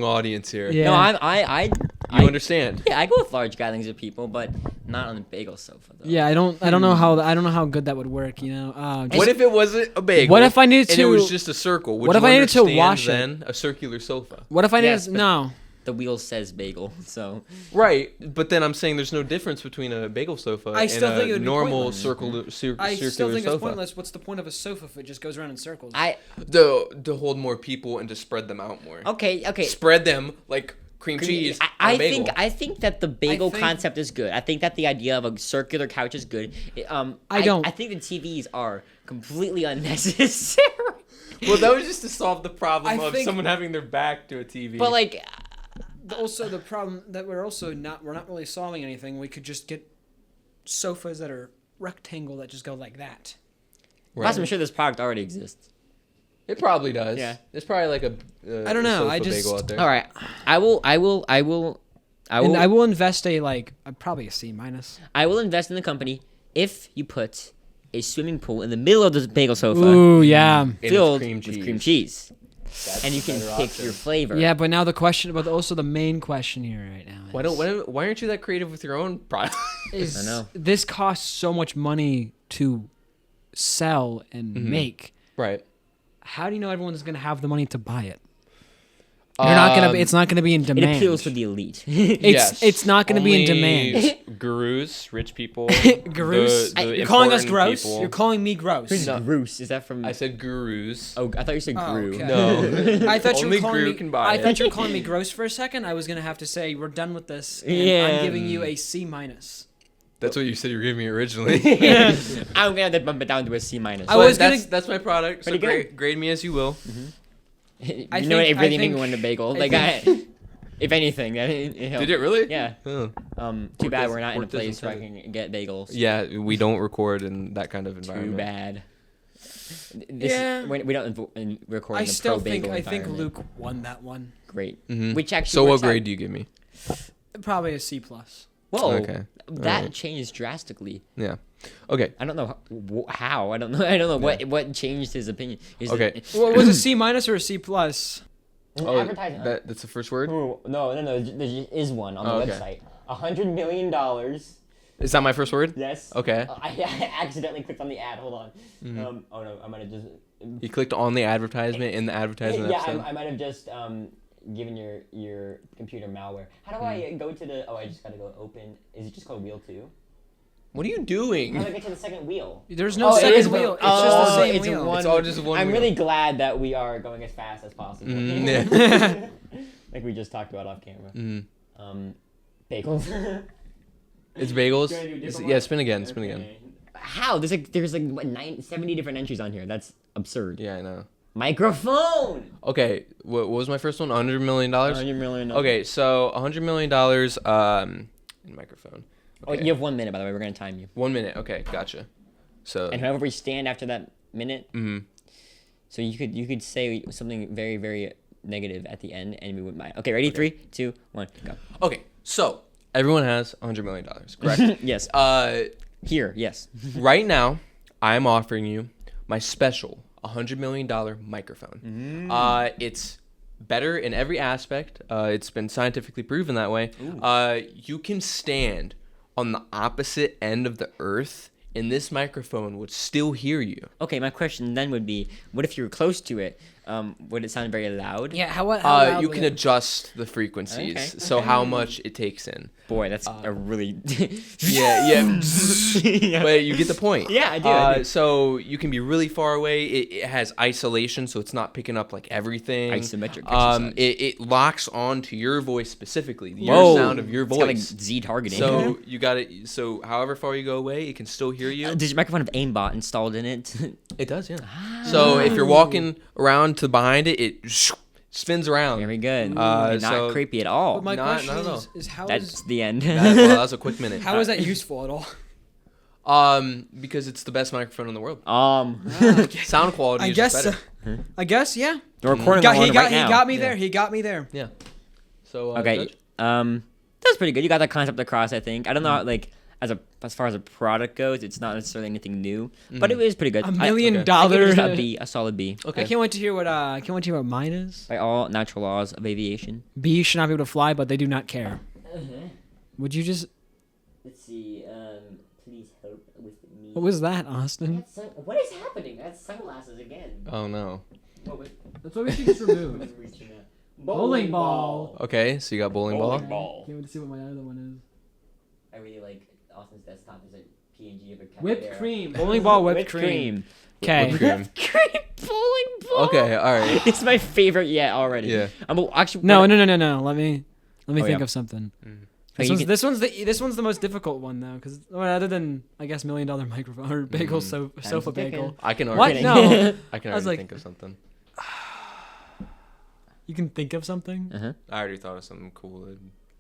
C: audience here.
A: Yeah.
B: No, I
C: You understand?
B: Yeah, I go with large gatherings of people, but not on the bagel sofa though.
A: Yeah, I don't know how good that would work. You know.
C: What if it wasn't a bagel?
A: What if I needed
C: and it
A: to?
C: was just a circle? Would
A: what if
C: you
A: I needed to
C: understand
A: wash it?
C: then a circular sofa?
A: What if I
B: Yes,
A: needed?
B: but-
A: No.
B: The wheel says bagel, so
C: Right, but then I'm saying there's no difference between a bagel sofa
A: I still
C: and
A: think it
C: a
A: would be
C: normal
A: pointless. I
C: circular
A: still think
C: sofa.
A: it's pointless. What's the point of a sofa if it just goes around in circles?
C: To hold more people and to spread them out more.
B: okay.
C: Spread them like cream cheese.
B: I
C: on a bagel.
B: think that the bagel
A: think-
B: concept is good. I think that the idea of a circular couch is good.
A: I don't.
B: I think the TVs are completely unnecessary.
C: Well, that was just to solve the problem
A: I
C: of
A: think-
C: someone having their back to a TV.
B: But like,
A: Also, the problem that we're not really solving anything. We could just get sofas that are rectangle that just go like that.
C: Right.
B: I'm sure this product already exists.
C: It probably does.
B: Yeah.
C: There's probably like a
A: I don't know,
C: sofa
A: I just-
C: bagel out there.
B: All right, I will
A: And I will invest probably a C minus.
B: I will invest in the company if you put a swimming pool in the middle of this bagel sofa
A: Ooh, yeah.
C: And it's
B: filled
C: cream
B: with
C: cheese.
B: cream cheese,
C: That's
B: and you
C: a
B: can
C: better
B: pick
C: option.
B: your flavor.
A: Yeah, but now the question, but also the main question here right now
C: Why aren't you that creative with your own product?
A: is
B: I know.
A: this costs so much money to sell and make.
C: Right.
A: How do you know everyone's gonna have the money to buy it? You're not gonna. It's not gonna be in
B: It
A: demand.
B: appeals to the elite.
A: It's not gonna be in demand.
C: Gurus, rich people,
A: Gurus.
C: the
A: You're calling us
C: important
A: gross.
C: people.
A: You're calling me gross.
B: Who's
C: No.
B: Groose? Is that from?
C: I said gurus.
B: Oh, I thought you said
A: Oh,
B: Gru.
A: okay.
C: No.
A: I thought you
C: Only
A: were calling
C: Gru
A: me.
C: can buy
A: I
C: it.
A: thought you were calling me gross for a second. I was gonna have to say we're done with this. And
B: Yeah.
A: I'm giving you a C minus.
C: That's what you said you were giving me originally.
B: I'm gonna have to bump it down to a C minus.
A: I was
C: But
A: gonna-
C: that's my product. So
B: Pretty good.
C: grade me as you will.
B: You
A: I
B: know what? It
A: think-
B: really
A: I
B: made me
A: think-
B: want a bagel.
A: I
B: Like,
A: think-
B: if anything, that
C: Did it really?
B: Yeah.
C: Oh.
B: Too
C: Worked
B: bad
C: as-
B: we're not in a
C: worked as
B: place where I
C: intended.
B: can get bagels.
C: Yeah, we don't record in that kind of
B: Too
C: environment.
B: bad.
A: Yeah.
B: We don't record
A: I
B: in the
A: still
B: pro
A: think
B: bagel
A: I think
B: environment.
A: Luke won that one.
B: Great.
C: Mhm.
B: Which actually
C: So what
B: works out-
C: grade do you give me?
A: Probably a C plus.
B: Whoa.
C: Okay.
B: That
C: Alright.
B: changed drastically.
C: Yeah. Okay.
B: I don't know how. I don't know. I don't know what changed his opinion.
C: Okay.
A: Well, was it C minus or a C plus?
C: Oh,
B: advertising.
C: that's the first word.
B: Oh, no. There is one on the
C: Oh, okay.
B: website. $100 million.
C: Is that my first word?
B: Yes.
C: Okay.
B: I accidentally clicked on the ad. Hold on. Oh no, I might have just.
C: You clicked on the advertisement in the advertisement
B: Yeah,
C: episode.
B: I might have just given your computer malware. How do I go to the? Oh, I just gotta go open. Is it just called wheel 2?
C: What are you doing?
B: How do I get to the second wheel?
A: There's no
B: Oh, it
A: second
B: is
A: wheel.
B: one-
A: It's just the
B: oh,
A: same
B: it's
A: wheel.
B: one-
C: It's all just one.
B: I'm
C: wheel.
B: really glad that we are going as fast as possible.
C: Yeah.
B: Like we just talked about off camera.
C: Mhm.
B: Bagels.
C: It's bagels.
B: Do you wanna do a different
C: Yeah,
B: one?
C: spin again. Spin again.
B: Okay. How? There's like what, 70 different entries on here. That's absurd.
C: Yeah, I know.
B: Microphone.
C: Okay, what was my first one? $100 million.
B: $100 million.
C: Okay, so $100 million. Microphone.
B: Oh,
C: Okay.
B: you have 1 minute, by the way. We're gonna time you.
C: 1 minute. Okay, gotcha. So.
B: And however we stand after that minute,
C: Mhm.
B: so you could say something very very negative at the end, and we wouldn't mind. Okay, ready? 3, 2, 1, go.
C: Okay, so everyone has $100 million, correct?
B: Yes. Here, yes.
C: Right now, I'm offering you my special $100 million microphone. It's better in every aspect. It's been scientifically proven that way. You can stand on the opposite end of the earth, and this microphone would still hear you.
B: Okay, my question then would be, what if you were close to it? Would it sound very loud?
A: Yeah, how loud
C: You
A: would
C: can
A: it-
C: adjust the frequencies,
B: Okay,
C: so how much it takes in.
B: Boy, that's a really.
C: Yeah.
B: Yeah.
C: But you get the point.
A: Uh,
B: Yeah, I do.
C: So you can be really far away. It has isolation, so it's not picking up like everything.
B: Isometric exercise.
C: It locks on to your voice specifically,
B: Whoa.
C: your sound of your
B: It's got, like,
C: voice.
B: Z targeting.
C: So you got it. So however far you go away, it can still hear you.
B: Does your microphone have aimbot installed in it?
C: It does, yeah. So if you're walking around to behind it, it spins around.
B: Very good.
C: Uh,
B: Not
C: so-
B: creepy at all.
A: But my
C: Not-
A: question
C: not at all.
A: is how
B: That's
A: is
B: the end.
C: Well, that was a quick minute.
A: how is that useful at all?
C: Because it's the best microphone in the world. Sound quality
A: I
C: is
A: guess.
C: just better.
A: I guess. Yeah.
B: We're recording on
A: he
B: one
A: got
B: right now.
A: he got me
C: Yeah.
A: there. He got me there.
C: Yeah. So
B: Okay.
C: Judge?
B: That's pretty good. You got that concept across, I think. I don't know, like as far as a product goes, it's not necessarily anything new, but it was pretty good.
A: $1 million.
B: I give it a B, a solid B.
C: Okay.
A: I can't wait to hear what mine is.
B: By all natural laws of aviation.
A: Bees should not be able to fly, but they do not care. Would you just?
B: Let's see. Please help with me.
A: What was that, Austin?
B: What is happening? That's sunglasses again.
C: Oh no.
A: That's what we should just remove. Bowling ball.
C: Okay, so you got bowling ball.
B: ball.
A: Can't wait to see what my other one is.
B: I really like Austin's desktop. Is a PNG of a
A: Whipped cream. Bowling ball, whipped cream. Okay.
C: Whipped cream.
B: Cream bowling ball.
C: Okay, all right.
B: It's my favorite yet already.
C: Yeah.
B: Actually.
A: No. Let me
B: Oh,
A: think
B: yeah.
A: of something.
B: Okay, you can-
A: This one's the most difficult one though, because other than I guess $1 million microphone or bagel sofa
B: chicken.
A: bagel.
C: I can
A: What?
C: already.
A: No.
C: I can
A: I was
C: already
A: like-
C: think of something.
A: You can think of something.
B: Uh-huh.
C: I already thought of something cool.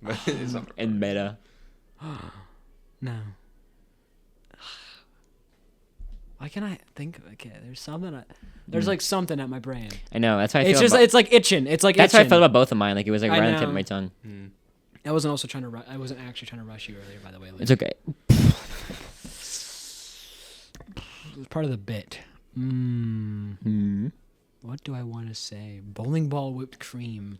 C: But it's not.
B: And meta.
A: No. Why can't I think? Okay, there's something. There's like something at my brain.
B: I know. That's how I
A: It's
B: feel.
A: just
B: about,
A: it's like itching. It's like
B: that's how I
A: itching.
B: felt about both of mine. Like it was like
A: I
B: right on the tip
A: know.
B: of my tongue.
A: I wasn't also trying to. I wasn't actually trying to rush you earlier, by the way. Luke.
B: It's okay.
A: It's part of the bit. What do I want to say? Bowling ball whipped cream.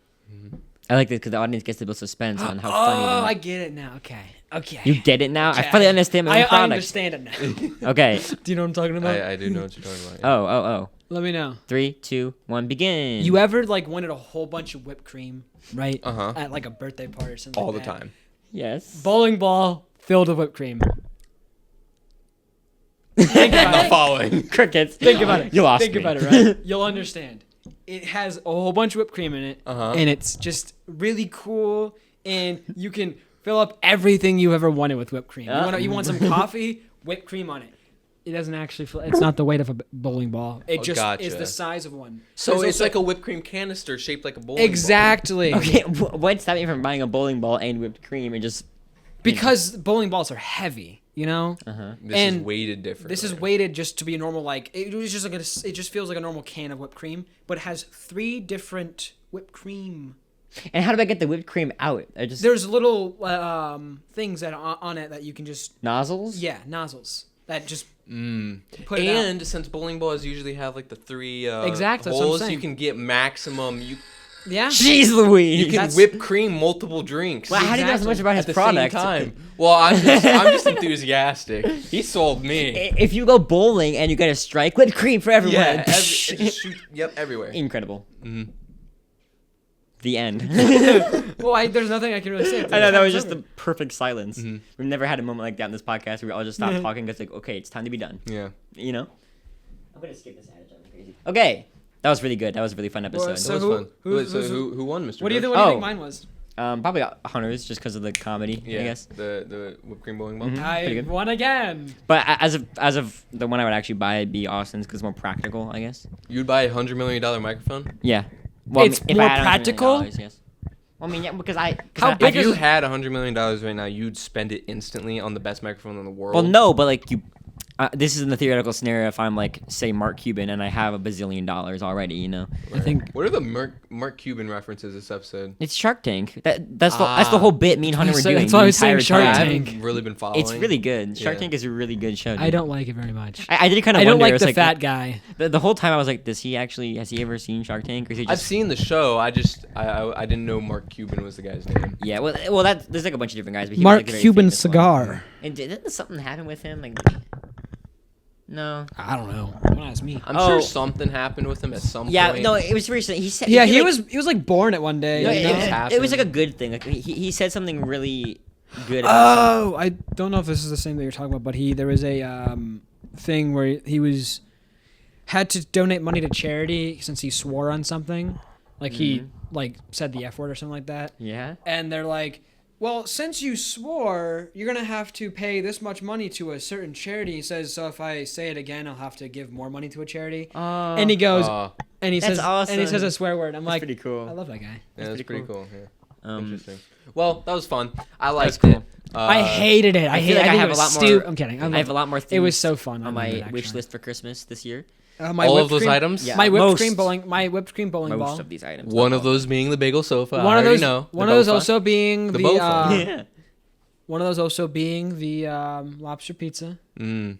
B: I like this because the audience gets to build suspense on how
A: Oh,
B: funny.
A: I
B: I
A: get it now. Okay.
B: you get it now. I
A: Okay.
B: finally understand my own
A: I
B: product.
A: understand it now.
B: Okay.
A: Do you know what I'm talking about?
C: I do know what you're talking about.
B: Oh.
A: Let me know.
B: 3, 2, 1, begin.
A: You ever like wanted a whole bunch of whipped cream, right?
C: Uh-huh.
A: At like a birthday party or something.
C: All
A: like
C: the
A: that.
C: time.
B: Yes.
A: Bowling ball filled with whipped cream. Think about
C: Not
A: it.
C: following.
B: Crickets.
A: Think about it.
B: You lost
A: Think
B: me.
A: about it, right? You'll understand. It has a whole bunch of whipped cream in it,
C: Uh-huh.
A: and it's just really cool. And you can fill up everything you ever wanted with whipped cream. You want some coffee, whipped cream on it. It doesn't actually fill. It's not the weight of a bowling ball. It
C: Oh,
A: just
C: gotcha.
A: is the size of one.
C: So
A: There's
C: it's
A: also-
C: like a whipped cream canister shaped like a bowling
A: exactly.
B: Okay, what's stopping me from buying a bowling ball and whipped cream and just
A: because bowling balls are heavy, you know.
C: This
A: And
C: is weighted differently.
A: This is weighted just to be a normal like it was just like it just feels like a normal can of whipped cream, but it has 3 different whipped cream.
B: And how do I get the whipped cream out? I just
A: There's little things that are on it that you can just
B: nozzles.
A: nozzles that just
C: Mm.
A: put it out.
C: And since bowling balls usually have like the 3
A: Exactly, that's what I'm
C: holes,
A: saying.
C: you can get maximum.
A: Yeah.
B: Jeez Louise.
C: You can
A: That's-
C: whip cream multiple drinks.
B: Wow, how do you know so much about his
C: at the
B: product?
C: same time. Well, I'm just enthusiastic. He sold me.
B: If you go bowling and you get a strike, whipped cream for everyone.
C: Yeah, it just shoots, everywhere.
B: Incredible.
C: Mhm.
B: The end.
A: Well, there's nothing I can really say.
B: I know that was just the perfect silence.
C: Mhm.
B: We've never had a moment like that in this podcast where we all just stopped talking because like, okay, it's time to be done.
C: Yeah.
B: You know. I'm gonna skip this ad. I'm crazy. Okay, that was really good. That was a really fun episode.
A: Well,
C: That
A: So
C: was
A: who-
C: fun.
A: who-
C: Wait, so
A: who's-
C: who won, Mr.
A: What do you
C: George?
A: think? What do you
B: Oh.
A: think mine was?
B: Probably Hunters just because of the comedy.
C: Yeah,
B: I guess.
C: the whipped cream bowling ball.
B: Mhm.
A: I
B: Pretty good.
A: won again.
B: But as of the one I would actually buy, it'd be Austin's because it's more practical, I guess.
C: You'd buy a $100 million microphone?
B: Yeah. Well,
A: It's
B: if
A: more
B: I had $100 million,
A: practical?
B: yes. Well, I mean, yeah, because I.
A: How big
C: If you
A: is-
C: had $100 million right now, you'd spend it instantly on the best microphone in the world.
B: Well, no, but like you. This is in the theoretical scenario if I'm like, say, Mark Cuban and I have $1 bazillion already, you know.
A: I think-
C: What are the Mark Cuban references this episode?
B: It's Shark Tank. That's the whole bit me and Hunter were
A: So
B: doing.
A: that's why I
B: the
A: was saying
B: entire
A: Shark
C: I
B: time.
A: Tank.
C: haven't really been following.
B: It's really good. Shark
C: Yeah.
B: Tank is a really good show.
A: I
B: dude.
A: don't like it very much.
B: I did kind of
A: I don't
B: wonder.
A: like
B: it's
A: the fat guy.
B: The whole time I was like, has he ever seen Shark Tank? Or is he
C: I've
B: just?
C: seen the show. I didn't know Mark Cuban was the guy's name.
B: Yeah, well, there's like a bunch of different guys. But he was,
A: Mark
B: like, the very
A: Cuban
B: famous one.
A: cigar.
B: And didn't something happen with him? Like, no.
A: I don't know. Don't ask me.
C: I'm
B: Oh.
C: sure something happened with him at some
B: Yeah,
C: point.
B: no, it was recent. He said.
A: Yeah,
B: he
A: he
B: like-
A: was like born at one day.
B: No,
A: you know?
C: it-
B: it was like a good thing. Like he said something really good. About
A: Oh, I don't know if this is the same that you're talking about, but there was a thing where he had to donate money to charity since he swore on something, like he like said the F word or something like that,
B: yeah.
A: and they're like, well, since you swore, you're gonna have to pay this much money to a certain charity. He says, so if I say it again, I'll have to give more money to a charity.
B: Oh,
A: And he goes, and he
B: That's
A: says,
B: awesome.
A: and he says a swear word. I'm
B: that's
A: like,
B: pretty cool.
A: I love that guy.
C: yeah, that's
B: pretty
C: pretty cool. Yeah.
B: Um,
C: Interesting. Well, that was fun. I liked
B: cool.
C: it.
A: I hated it. I
B: feel
A: hate.
B: like I
A: think
B: have
A: it
B: a
A: was
B: lot more-
A: stu- I'm kidding.
B: I have a lot more things.
A: It was so fun. I
B: on
A: loved
B: my
A: it,
B: wish
A: actually.
B: list for Christmas this year.
A: My
C: all
A: whipped
C: of those
A: cream-
C: items.
B: Yeah.
A: My whipped
B: most-
A: cream bowling. My whipped cream bowling
B: Most
A: ball.
B: of these items.
C: One
B: not
C: of
B: all.
C: those being the bagel sofa.
A: One
C: I
A: of
C: already
A: those.
C: know.
A: One
C: The
A: of those
C: bofa.
A: also being
C: The
A: the.
C: bofa.
B: Yeah.
A: One of those also being the lobster pizza.
C: Mm.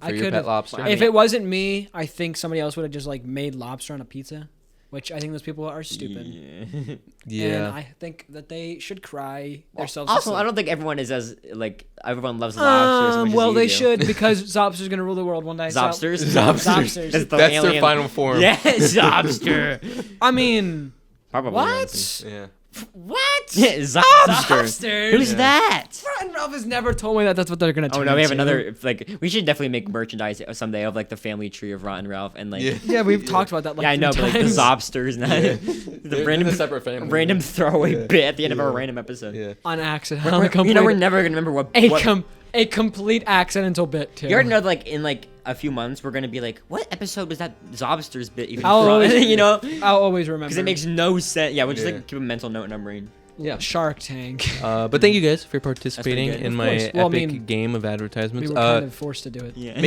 A: I
C: For your
A: could
C: pet
A: have.
C: lobster.
B: I
A: If
B: mean-
A: it wasn't me, I think somebody else would have just like made lobster on a pizza, which I think those people are stupid.
B: Yeah.
C: Yeah.
A: And I think that they should cry themselves.
B: Also,
A: to
B: I
A: sleep.
B: don't think everyone is as like everyone loves lobsters. as much as
A: Well,
B: you
A: they
B: do.
A: should because Zobster's gonna rule the world one day. so-
B: Zobsters.
A: Zobsters.
B: That's the
C: That's their
B: alien-
C: final form.
B: Yeah, Zobster.
A: I mean,
B: Probably.
A: what?
C: Yeah.
A: What?
B: Yeah, Zobster.
A: Zobster.
B: Who's
C: Yeah.
B: that?
A: Ryan Ralph has never told me that that's what they're gonna.
B: Oh
A: turn
B: no, we have
A: into.
B: another. Like, we should definitely make merchandise someday of like the family tree of Rotten Ralph and like.
C: Yeah.
A: Yeah, we've talked about that. Like
B: Yeah, I know, but like the
A: 3 times
B: Zobsters, not
C: Yeah.
B: the
C: They're
B: random
C: a separate family.
B: random throwaway
C: Yeah.
B: bit at the end of
C: Yeah.
B: our random episode.
C: Yeah.
A: on accident.
B: We're-
A: On a
B: we're-
A: complete,
B: you know, we're never gonna remember what.
A: a complete accidental bit too.
B: You already know, like in like a few months, we're gonna be like, what episode was that Zobsters bit even
A: I'll
B: from?
A: always-
B: You know,
A: I'll always remember.
B: because it makes no sense. Yeah, we'll just
C: Yeah.
B: like keep a mental note in our brain.
C: Yeah.
A: Shark Tank.
C: But thank you guys for participating
B: good.
C: in
A: Of
C: my
A: course. Well, I
C: epic
A: mean,
C: game of
A: We
C: advertisements.
A: were kind of forced to do it.
B: Yeah.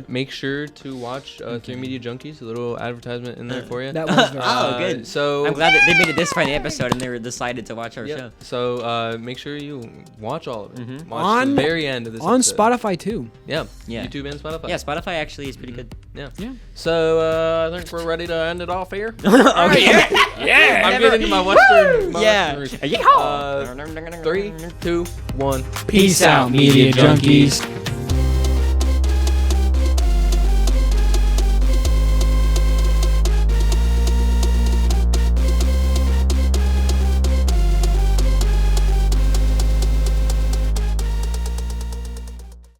C: Make sure to watch 3 Media Junkies. A little advertisement in there for you.
A: That was very.
B: Oh, good.
C: So
B: I'm glad that they made it this far in the episode and they were decided to watch our
C: yeah.
B: show.
C: So make sure you watch all of it.
B: Mhm.
C: Watch
A: On-
C: the very end of this
A: on
C: episode.
A: Spotify too.
C: Yeah.
B: Yeah.
C: YouTube and Spotify.
B: Yeah, Spotify actually is pretty good.
C: Yeah.
A: Yeah.
C: So I think we're ready to end it off here.
B: Okay.
C: Yeah. I'm getting into my Western.
B: Yeah.
C: Western roots.
B: Yeah.
C: 3, 2, 1.
A: Peace out, media junkies.